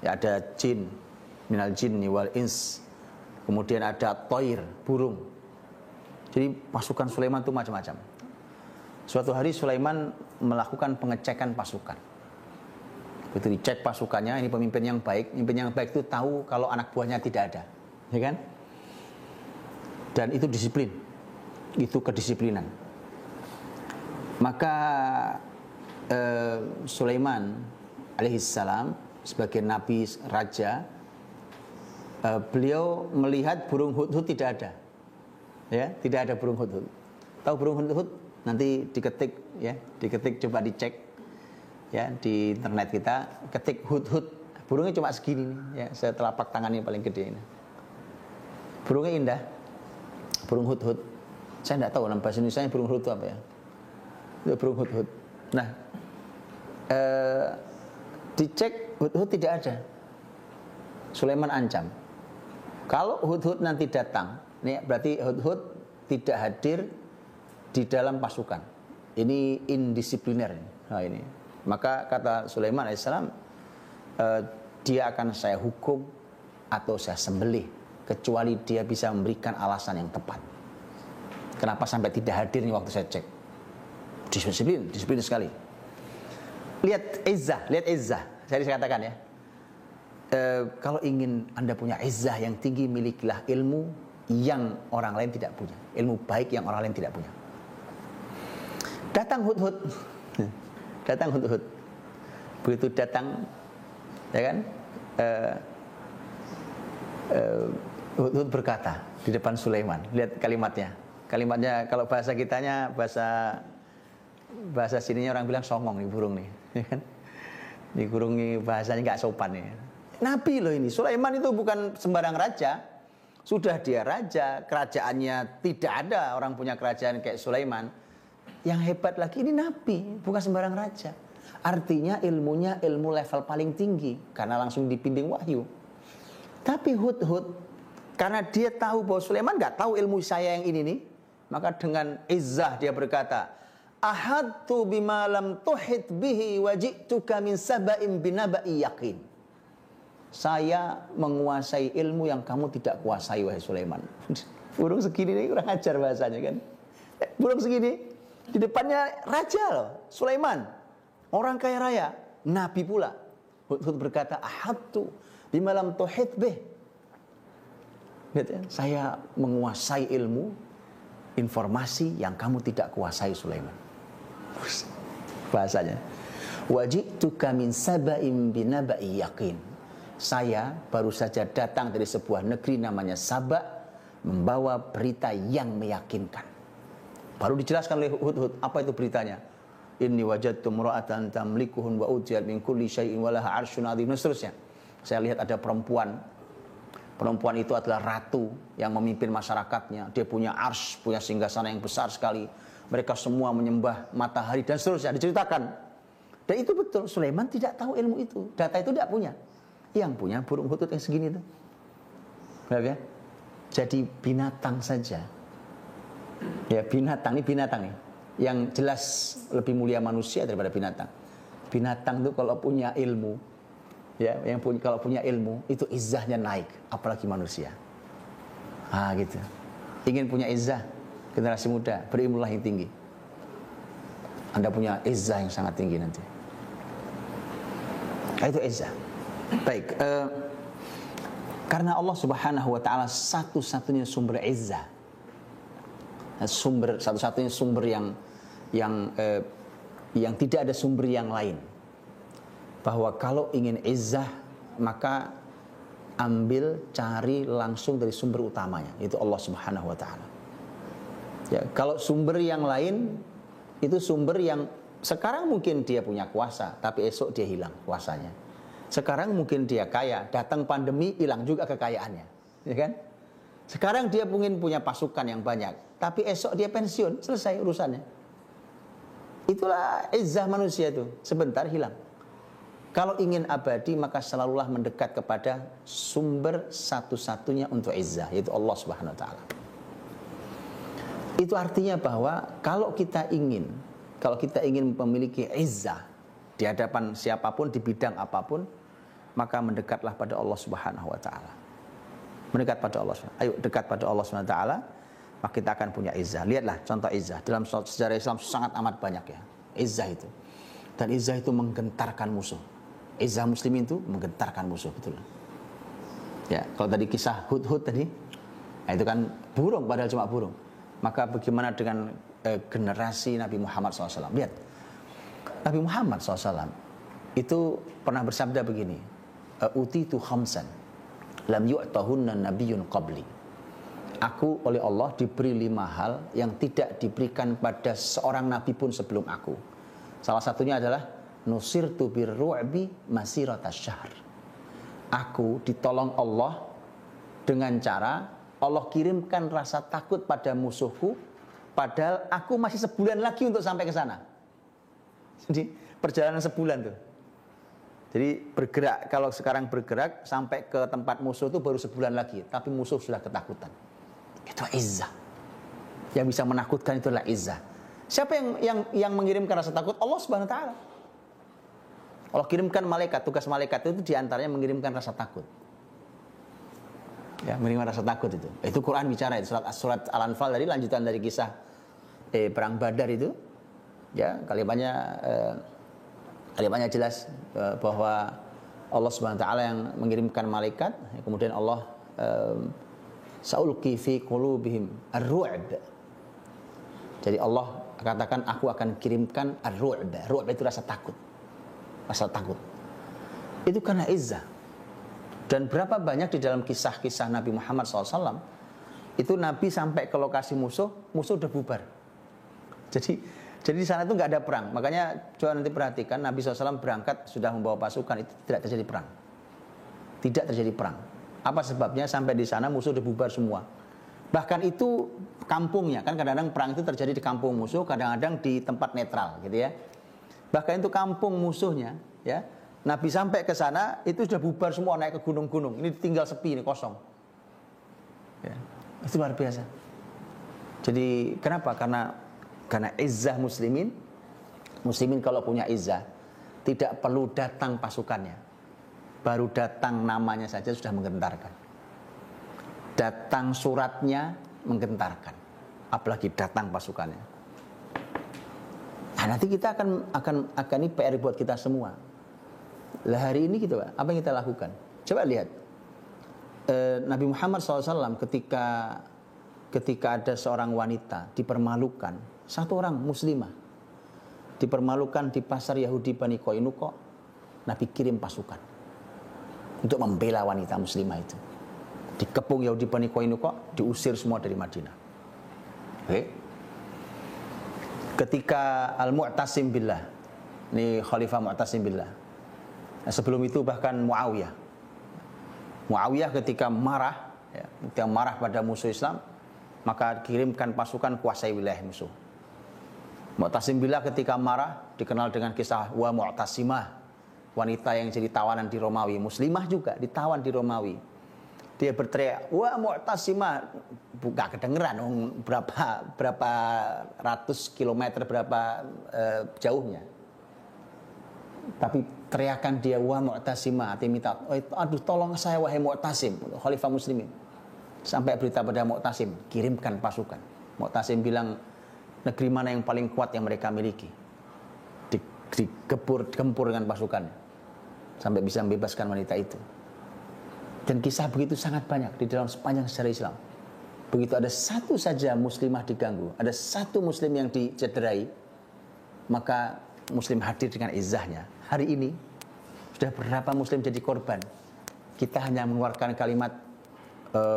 Ya, ada jin, minal jinni wal ins. Kemudian ada toir, burung. Jadi pasukan Sulaiman itu macam-macam. Suatu hari Sulaiman melakukan pengecekan pasukan. Begitu dicek pasukannya, ini pemimpin yang baik. Pemimpin yang baik itu tahu kalau anak buahnya tidak ada, ya kan? Dan itu disiplin, itu kedisiplinan. Maka Sulaiman alaihissalam sebagai nabi raja, beliau melihat burung hudhud tidak ada, ya, tidak ada burung hudhud. Tahu burung hudhud? Nanti diketik, ya, coba dicek. Ya, di internet kita ketik hudhud, burungnya cuma segini, ya, setelapak tangan yang paling gede ini. Burungnya indah, burung hudhud. Saya tidak tahu nama bahasa Indonesia burung hudhud itu apa ya. Itu burung hudhud. Nah, dicek hudhud tidak ada. Sulaiman ancam, kalau hudhud nanti datang, ini berarti hudhud tidak hadir di dalam pasukan. Ini indisipliner. Nah, ini. Maka kata Sulaiman alaihissalam, dia akan saya hukum atau saya sembelih kecuali dia bisa memberikan alasan yang tepat. Kenapa sampai tidak hadir nih waktu saya cek? Disiplin sekali. Lihat izzah. Saya katakan ya, kalau ingin Anda punya izzah yang tinggi, milikilah ilmu yang orang lain tidak punya, ilmu baik yang orang lain tidak punya. Datang hudhud. Begitu datang, ya kan, hudhud berkata di depan Sulaiman. Lihat kalimatnya kalau bahasa kitanya, bahasa sininya orang bilang songong nih burung nih, ya kan? Di burung ini bahasanya nggak sopan nih. Nabi loh ini. Sulaiman itu bukan sembarang raja. Sudah dia raja, kerajaannya tidak ada orang punya kerajaan kayak Sulaiman. Yang hebat lagi ini Nabi, bukan sembarang raja. Artinya ilmunya ilmu level paling tinggi karena langsung dibimbing wahyu. Tapi Hudhud karena dia tahu bahwa Sulaiman nggak tahu ilmu saya yang ini nih, maka dengan izzah dia berkata, ahadtu bima lam tuhit bihi wa ji'tuka min saba'in binaba'i yaqin. Saya menguasai ilmu yang kamu tidak kuasai wahai Sulaiman. Burung segini nih kurang ajar bahasanya kan. Burung segini di depannya raja loh, Sulaiman. Orang kaya raya, nabi pula. Hudhud berkata, ahadtu bima lam tuhit bih. Saya menguasai ilmu informasi yang kamu tidak kuasai Sulaiman. Bahasanya, waji'tuka min saba'in binaba'i yaqin. Saya baru saja datang dari sebuah negeri namanya Saba, membawa berita yang meyakinkan. Baru dijelaskan oleh Hudhud apa itu beritanya. Inni wajadtu imra'atan tamlikuhun wa utiyat min kulli syai'in wa laha 'arsyun 'adzim. Seterusnya. Saya lihat ada perempuan. Perempuan itu adalah ratu yang memimpin masyarakatnya. Dia punya arsy, punya singgasana yang besar sekali. Mereka semua menyembah matahari dan seterusnya. Diceritakan. Dan itu betul. Sulaiman tidak tahu ilmu itu. Data itu tidak punya. Yang punya burung Hudhud yang segini itu. Berapa ya? Jadi binatang saja. Ya binatang nih. Yang jelas lebih mulia manusia daripada binatang. Binatang itu kalau punya ilmu, ya, kalau punya ilmu itu izzahnya naik, apalagi manusia. Gitu. Ingin punya izzah, generasi muda, berilmulah yang tinggi. Anda punya izzah yang sangat tinggi nanti. Itu izzah. Baik, karena Allah Subhanahu wa taala satu-satunya sumber izzah. Satu-satunya sumber yang tidak ada sumber yang lain. Bahwa kalau ingin izzah maka cari langsung dari sumber utamanya, itu Allah Subhanahu wa taala. Ya, kalau sumber yang lain itu sumber yang sekarang mungkin dia punya kuasa, tapi esok dia hilang kuasanya. Sekarang mungkin dia kaya, datang pandemi hilang juga kekayaannya, ya kan? Sekarang dia mungkin punya pasukan yang banyak, tapi esok dia pensiun, selesai urusannya. Itulah izzah manusia itu, sebentar hilang. Kalau ingin abadi maka selalulah mendekat kepada sumber satu-satunya untuk izzah, yaitu Allah Subhanahu wa taala. Itu artinya bahwa kalau kita ingin memiliki izzah di hadapan siapapun, di bidang apapun, maka mendekatlah pada Allah Subhanahu wa taala. Mendekat pada Allah. Ayo dekat pada Allah Subhanahu wa taala, maka kita akan punya izzah. Lihatlah contoh izzah dalam sejarah Islam sangat amat banyak ya. Izzah itu. Dan izzah itu menggentarkan musuh. Izzah muslimin itu menggentarkan musuh, betul. Ya, kalau tadi kisah Hudhud tadi, itu kan burung padahal cuma burung. Maka bagaimana dengan generasi Nabi Muhammad SAW? Lihat, Nabi Muhammad SAW itu pernah bersabda begini, utitu khamsan lam yu'tahunna nabiyyun qabli. Aku oleh Allah diberi 5 hal yang tidak diberikan pada seorang nabi pun sebelum aku. Salah satunya adalah nusirtu birru'bi masirata syahr. Aku ditolong Allah dengan cara Allah kirimkan rasa takut pada musuhku, padahal aku masih sebulan lagi untuk sampai ke sana. Jadi perjalanan sebulan tuh. Jadi bergerak, kalau sekarang bergerak sampai ke tempat musuh itu baru sebulan lagi, tapi musuh sudah ketakutan. Itu izzah. Yang bisa menakutkan itulah izzah. Siapa yang mengirimkan rasa takut? Allah Subhanahu wa taala. Allah kirimkan malaikat, tugas malaikat itu diantaranya mengirimkan rasa takut. Ya, mengirimkan rasa takut itu. Itu Quran bicara itu, surat Al-Anfal dari lanjutan dari kisah perang Badar itu. Ya, kalimatnya jelas bahwa Allah Subhanahu wa taala yang mengirimkan malaikat, kemudian Allah saulqi fi qulubihim ar-ru'b. Jadi Allah katakan aku akan kirimkan ar-ru'b. Ru'b itu rasa takut. Rasa takut. Itu karena izzah. Dan berapa banyak di dalam kisah-kisah Nabi Muhammad SAW itu Nabi sampai ke lokasi musuh udah bubar. Jadi di sana itu nggak ada perang. Makanya coba nanti perhatikan Nabi SAW berangkat sudah membawa pasukan, itu tidak terjadi perang. Tidak terjadi perang. Apa sebabnya? Sampai di sana musuh udah bubar semua. Bahkan itu kampungnya, kan kadang-kadang perang itu terjadi di kampung musuh, kadang-kadang di tempat netral gitu ya. Bahkan itu kampung musuhnya, ya. Nabi sampai ke sana itu sudah bubar semua, naik ke gunung-gunung. Ini tinggal sepi, ini kosong. Ya, itu luar biasa. Jadi kenapa? Karena izzah muslimin kalau punya izzah tidak perlu datang pasukannya. Baru datang namanya saja sudah menggentarkan. Datang suratnya menggentarkan. Apalagi datang pasukannya. Nah, nanti kita akan ini PR buat kita semua. Lah hari ini gitu, apa yang kita lakukan? Coba lihat. Nabi Muhammad SAW ketika ada seorang wanita dipermalukan, satu orang muslimah dipermalukan di pasar Yahudi Bani Qainuqa, Nabi kirim pasukan untuk membela wanita muslimah itu. Dikepung Yahudi Bani Qainuqa, diusir semua dari Madinah. Oke. Ketika Al-Mu'tasim Billah, ini Khalifah Mu'tasim Billah. Nah, sebelum itu bahkan Muawiyah ketika marah, ya, ketika marah pada musuh Islam, maka kirimkan pasukan kuasai wilayah musuh. Mu'tasim Billah ketika marah dikenal dengan kisah wa Mu'tasimah, wanita yang jadi tawanan di Romawi, muslimah juga ditawan di Romawi. Dia berteriak, wa Mu'tasimah, bukan kedengeran berapa ratus kilometer, berapa jauhnya. Tapi teriakan dia wa Mu'tasimah, artinya minta, aduh tolong saya wahai Mu'tasim, Khalifah Muslimin. Sampai berita pada Mu'tasim, kirimkan pasukan. Mu'tasim bilang, negeri mana yang paling kuat yang mereka miliki? Digempur dengan pasukannya sampai bisa membebaskan wanita itu. Dan kisah begitu sangat banyak di dalam sepanjang sejarah Islam. Begitu ada satu saja muslimah diganggu, ada satu muslim yang dicederai, maka muslim hadir dengan izzahnya. Hari ini sudah berapa muslim jadi korban. Kita hanya mengeluarkan kalimat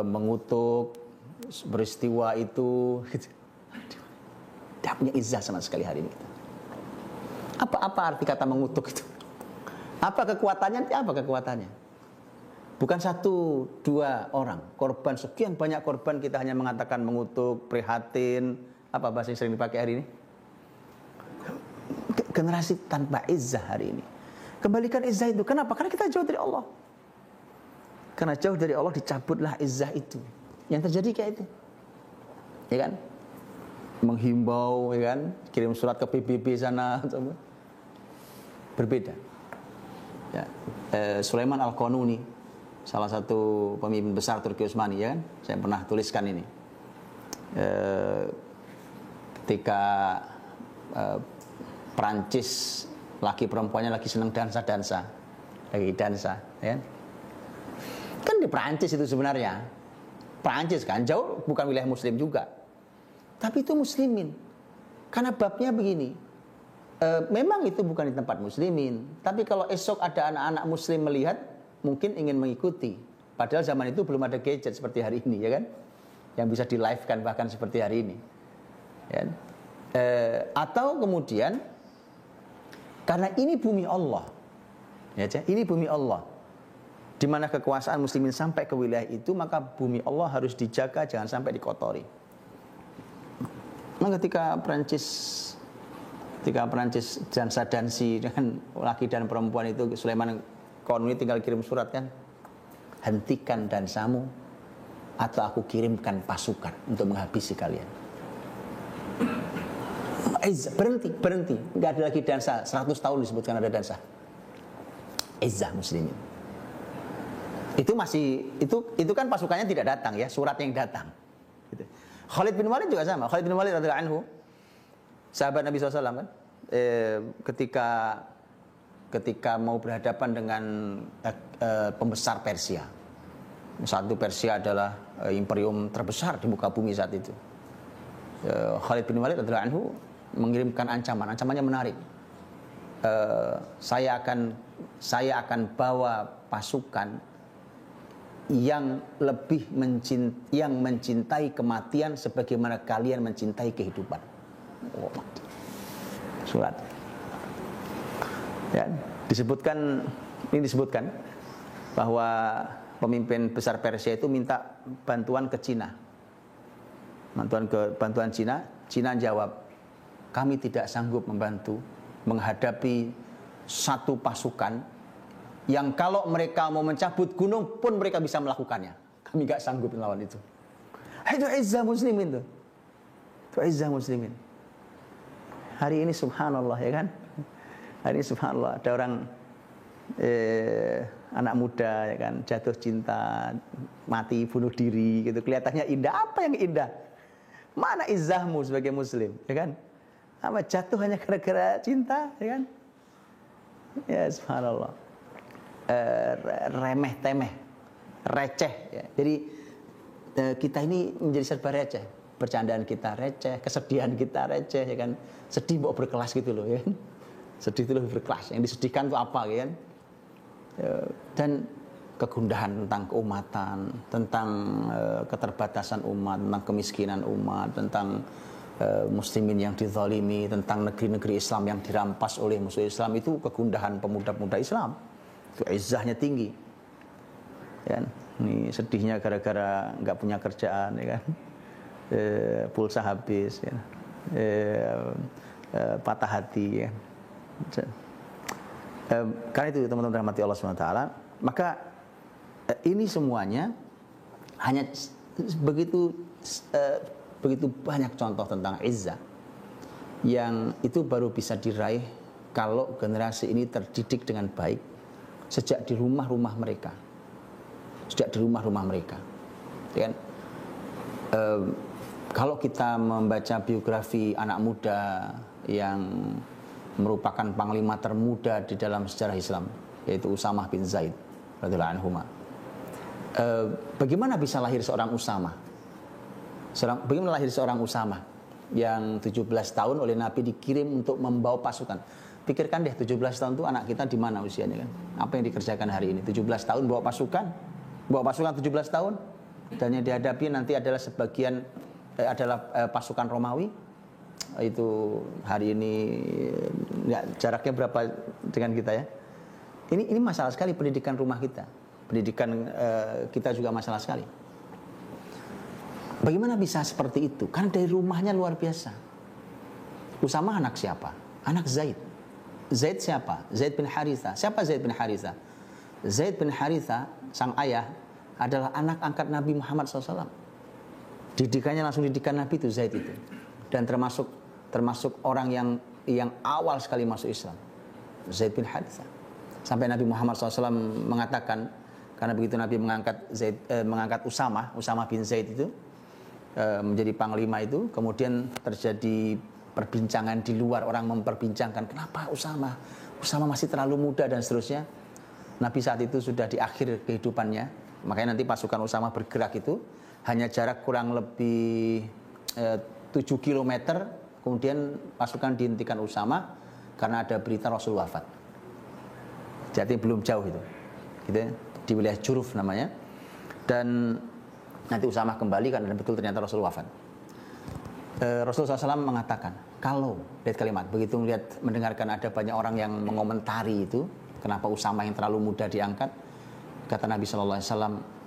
mengutuk peristiwa itu, tidak punya izzah sama sekali hari ini. Apa arti kata mengutuk itu? Apa kekuatannya? Apa kekuatannya? Bukan satu, dua orang korban, sekian banyak korban, kita hanya mengatakan mengutuk, prihatin. Apa bahasa yang sering dipakai hari ini? Generasi tanpa izzah hari ini. Kembalikan izzah itu. Kenapa? Karena kita jauh dari Allah. Karena jauh dari Allah dicabutlah izzah itu. Yang terjadi kayak itu, ya kan? Menghimbau, ya kan? Kirim surat ke PBB sana, berbeda. Ya. Sulaiman Al-Qanuni, salah satu pemimpin besar Turki Utsmani, ya kan? Saya pernah tuliskan ini. Ketika Perancis, laki perempuannya lagi senang dansa, ya kan? Kan di Perancis itu sebenarnya, Perancis kan jauh bukan wilayah Muslim juga, tapi itu Muslimin. Karena babnya begini, memang itu bukan di tempat Muslimin, tapi kalau esok ada anak-anak Muslim melihat, mungkin ingin mengikuti. Padahal zaman itu belum ada gadget seperti hari ini, ya kan? Yang bisa di live kan bahkan seperti hari ini, ya kan? Atau kemudian karena ini bumi Allah, ya, ini bumi Allah, di mana kekuasaan muslimin sampai ke wilayah itu, maka bumi Allah harus dijaga jangan sampai dikotori. Nah, ketika Perancis dansa-dansi dengan laki dan perempuan itu, Sulaiman Qanuni tinggal kirim surat kan, hentikan dansamu atau aku kirimkan pasukan untuk menghabisi kalian. Berhenti, nggak ada lagi dansa. 100 tahun disebutkan ada dansa. Izzah muslimin. Itu kan pasukannya tidak datang, ya, surat yang datang. Gitu. Khalid bin Walid juga sama. Khalid bin Walid radhiyallahu anhu, sahabat Nabi SAW kan, ketika mau berhadapan dengan pembesar Persia. Saat itu Persia adalah imperium terbesar di muka bumi saat itu. Khalid bin Walid radhiyallahu anhu mengirimkan ancamannya menarik. Saya akan bawa pasukan yang lebih mencintai kematian sebagaimana kalian mencintai kehidupan. Surat. Ya, disebutkan bahwa pemimpin besar Persia itu minta bantuan ke Cina. Bantuan Cina. Cina jawab, kami tidak sanggup membantu menghadapi satu pasukan yang kalau mereka mau mencabut gunung pun mereka bisa melakukannya. Kami gak sanggup melawan itu. Itu izzah muslimin tuh. Itu izzah muslimin. Hari ini subhanallah ya kan. Hari ini subhanallah ada orang anak muda ya kan jatuh cinta, mati bunuh diri gitu. Kelihatannya indah. Apa yang indah? Mana izzahmu sebagai muslim ya kan? Apa jatuh hanya gara-gara cinta ya kan? Ya subhanallah. Remeh temeh, receh ya. Jadi kita ini menjadi serba receh. Bercandaan kita receh, kesedihan kita receh ya kan. Sedih mau berkelas gitu loh ya kan. Sedih itu lebih berkelas. Yang disedihkan itu apa ya kan? Dan kegundahan tentang keumatan, tentang keterbatasan umat, tentang kemiskinan umat, tentang muslimin yang dizalimi, tentang negeri-negeri Islam yang dirampas oleh musuh Islam, itu kegundahan pemuda-pemuda Islam. Itu izzahnya tinggi. Ya, ini sedihnya gara-gara nggak punya kerjaan, ya kan? Pulsa habis, ya. Patah hati, ya. Karena itu teman-teman rahmati Allah SWT, maka ini semuanya hanya begitu banyak contoh tentang izzah yang itu baru bisa diraih kalau generasi ini terdidik dengan baik sejak di rumah-rumah mereka, ya kan? Kalau kita membaca biografi anak muda yang merupakan panglima termuda di dalam sejarah Islam, yaitu Usamah bin Zaid radhiyallahu anhu. Bagaimana bisa lahir seorang Usamah? Bagaimana lahir seorang Usamah yang 17 tahun oleh Nabi dikirim untuk membawa pasukan? Pikirkan deh, 17 tahun itu anak kita di mana usianya kan? Apa yang dikerjakan hari ini? 17 tahun bawa pasukan 17 tahun, dan yang dihadapi nanti adalah sebagian pasukan Romawi. Itu hari ini ya, jaraknya berapa dengan kita ya? Ini masalah sekali pendidikan rumah kita. Pendidikan kita juga masalah sekali. Bagaimana bisa seperti itu? Karena dari rumahnya luar biasa. Usamah anak siapa? Anak Zaid. Zaid siapa? Zaid bin Haritha. Siapa Zaid bin Haritha? Zaid bin Haritha, sang ayah, adalah anak angkat Nabi Muhammad SAW. Didikannya langsung didikan Nabi itu Zaid itu. Dan termasuk orang yang awal sekali masuk Islam, Zaid bin Haritha. Sampai Nabi Muhammad SAW mengatakan, karena begitu Nabi mengangkat Usamah bin Zaid itu menjadi panglima itu, kemudian terjadi perbincangan di luar, orang memperbincangkan kenapa Usamah masih terlalu muda dan seterusnya. Nabi saat itu sudah di akhir kehidupannya, makanya nanti pasukan Usamah bergerak itu hanya jarak kurang lebih 7 km, kemudian pasukan dihentikan Usamah karena ada berita Rasul wafat. Jadi belum jauh itu, gitu ya, di wilayah Juruf namanya. Dan nanti Usamah kembali karena betul ternyata Rasul wafat. Rasulullah SAW mengatakan, kalau lihat kalimat begitu mendengarkan ada banyak orang yang mengomentari itu, kenapa Usamah yang terlalu muda diangkat, kata Nabi SAW,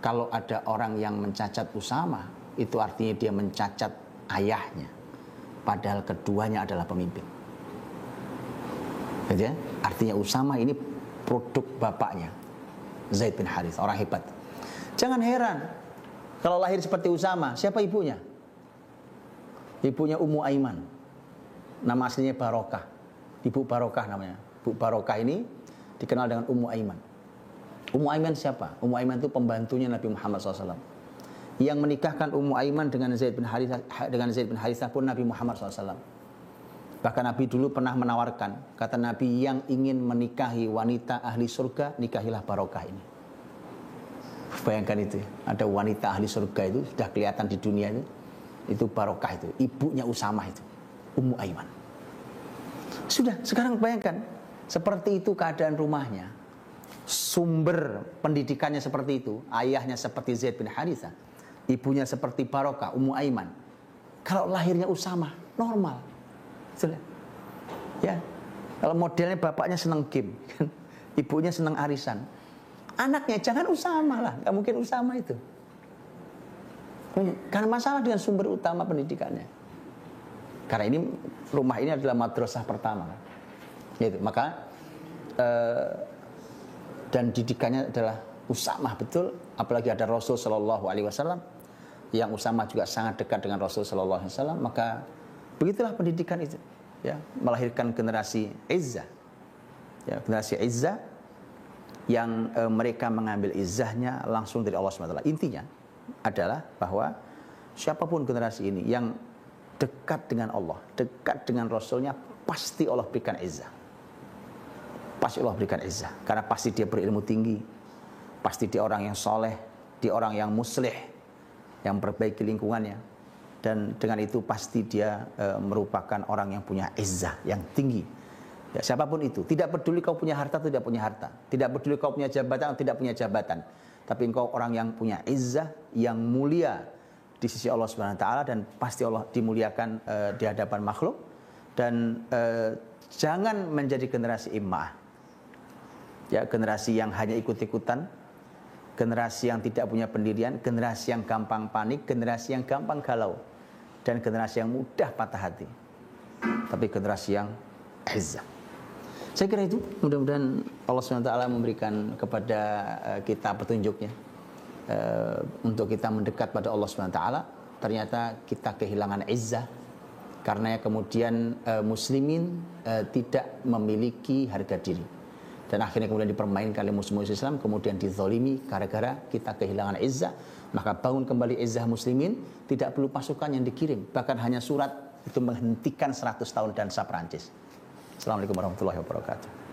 kalau ada orang yang mencacat Usamah, itu artinya dia mencacat ayahnya, padahal keduanya adalah pemimpin. Gitu ya? Artinya Usamah ini produk bapaknya, Zaid bin Harith, orang hebat. Jangan heran kalau lahir seperti Usamah. Siapa ibunya? Ibunya Ummu Aiman. Nama aslinya Barokah. Ibu Barokah namanya. Bu Barokah ini dikenal dengan Ummu Aiman. Ummu Aiman siapa? Ummu Aiman itu pembantunya Nabi Muhammad SAW. Yang menikahkan Ummu Aiman dengan Zaid bin Harithah pun Nabi Muhammad SAW. Bahkan Nabi dulu pernah menawarkan, kata Nabi, yang ingin menikahi wanita ahli surga, nikahilah Barokah ini. Bayangkan itu, ada wanita ahli surga itu sudah kelihatan di dunia itu Barokah itu, ibunya Usamah itu, Ummu Aiman. Sudah, sekarang bayangkan, seperti itu keadaan rumahnya, sumber pendidikannya seperti itu, ayahnya seperti Zaid bin Harithah, ibunya seperti Barokah, Ummu Aiman. Kalau lahirnya Usamah, normal. Sudah. Ya. Kalau modelnya bapaknya senang game, ibunya senang arisan, anaknya jangan Usamah lah, nggak mungkin Usamah itu. Karena masalah dengan sumber utama pendidikannya. Karena ini rumah ini adalah madrasah pertama. Gitu. Maka dan didikannya adalah Usamah betul, apalagi ada Rasul Shallallahu Alaihi Wasallam yang Usamah juga sangat dekat dengan Rasul Shallallahu Alaihi Wasallam. Maka begitulah pendidikan itu, ya, melahirkan generasi izzah, ya, generasi izzah yang mereka mengambil izzahnya langsung dari Allah SWT. Intinya adalah bahwa siapapun generasi ini yang dekat dengan Allah, dekat dengan Rasulnya, pasti Allah berikan izzah. Pasti Allah berikan izzah, karena pasti dia berilmu tinggi, pasti dia orang yang soleh, dia orang yang muslih, yang perbaiki lingkungannya, dan dengan itu pasti dia merupakan orang yang punya izzah yang tinggi. Ya, siapapun itu, tidak peduli kau punya harta atau tidak punya harta, tidak peduli kau punya jabatan atau tidak punya jabatan, tapi engkau orang yang punya izzah, yang mulia di sisi Allah Subhanahu Wa Taala, dan pasti Allah dimuliakan di hadapan makhluk. Dan jangan menjadi generasi imma'ah, ya, generasi yang hanya ikut-ikutan, generasi yang tidak punya pendirian, generasi yang gampang panik, generasi yang gampang galau, dan generasi yang mudah patah hati. Tapi generasi yang izzah. Saya kira itu, mudah-mudahan Allah SWT memberikan kepada kita petunjuknya untuk kita mendekat pada Allah SWT. Ternyata kita kehilangan izzah karena kemudian muslimin tidak memiliki harga diri, dan akhirnya kemudian dipermainkan oleh musuh-musuh Islam, kemudian dizalimi gara-gara kita kehilangan izzah. Maka bangun kembali izzah muslimin, tidak perlu pasukan yang dikirim, bahkan hanya surat itu menghentikan 100 tahun dansa Perancis. Assalamualaikum warahmatullahi wabarakatuh.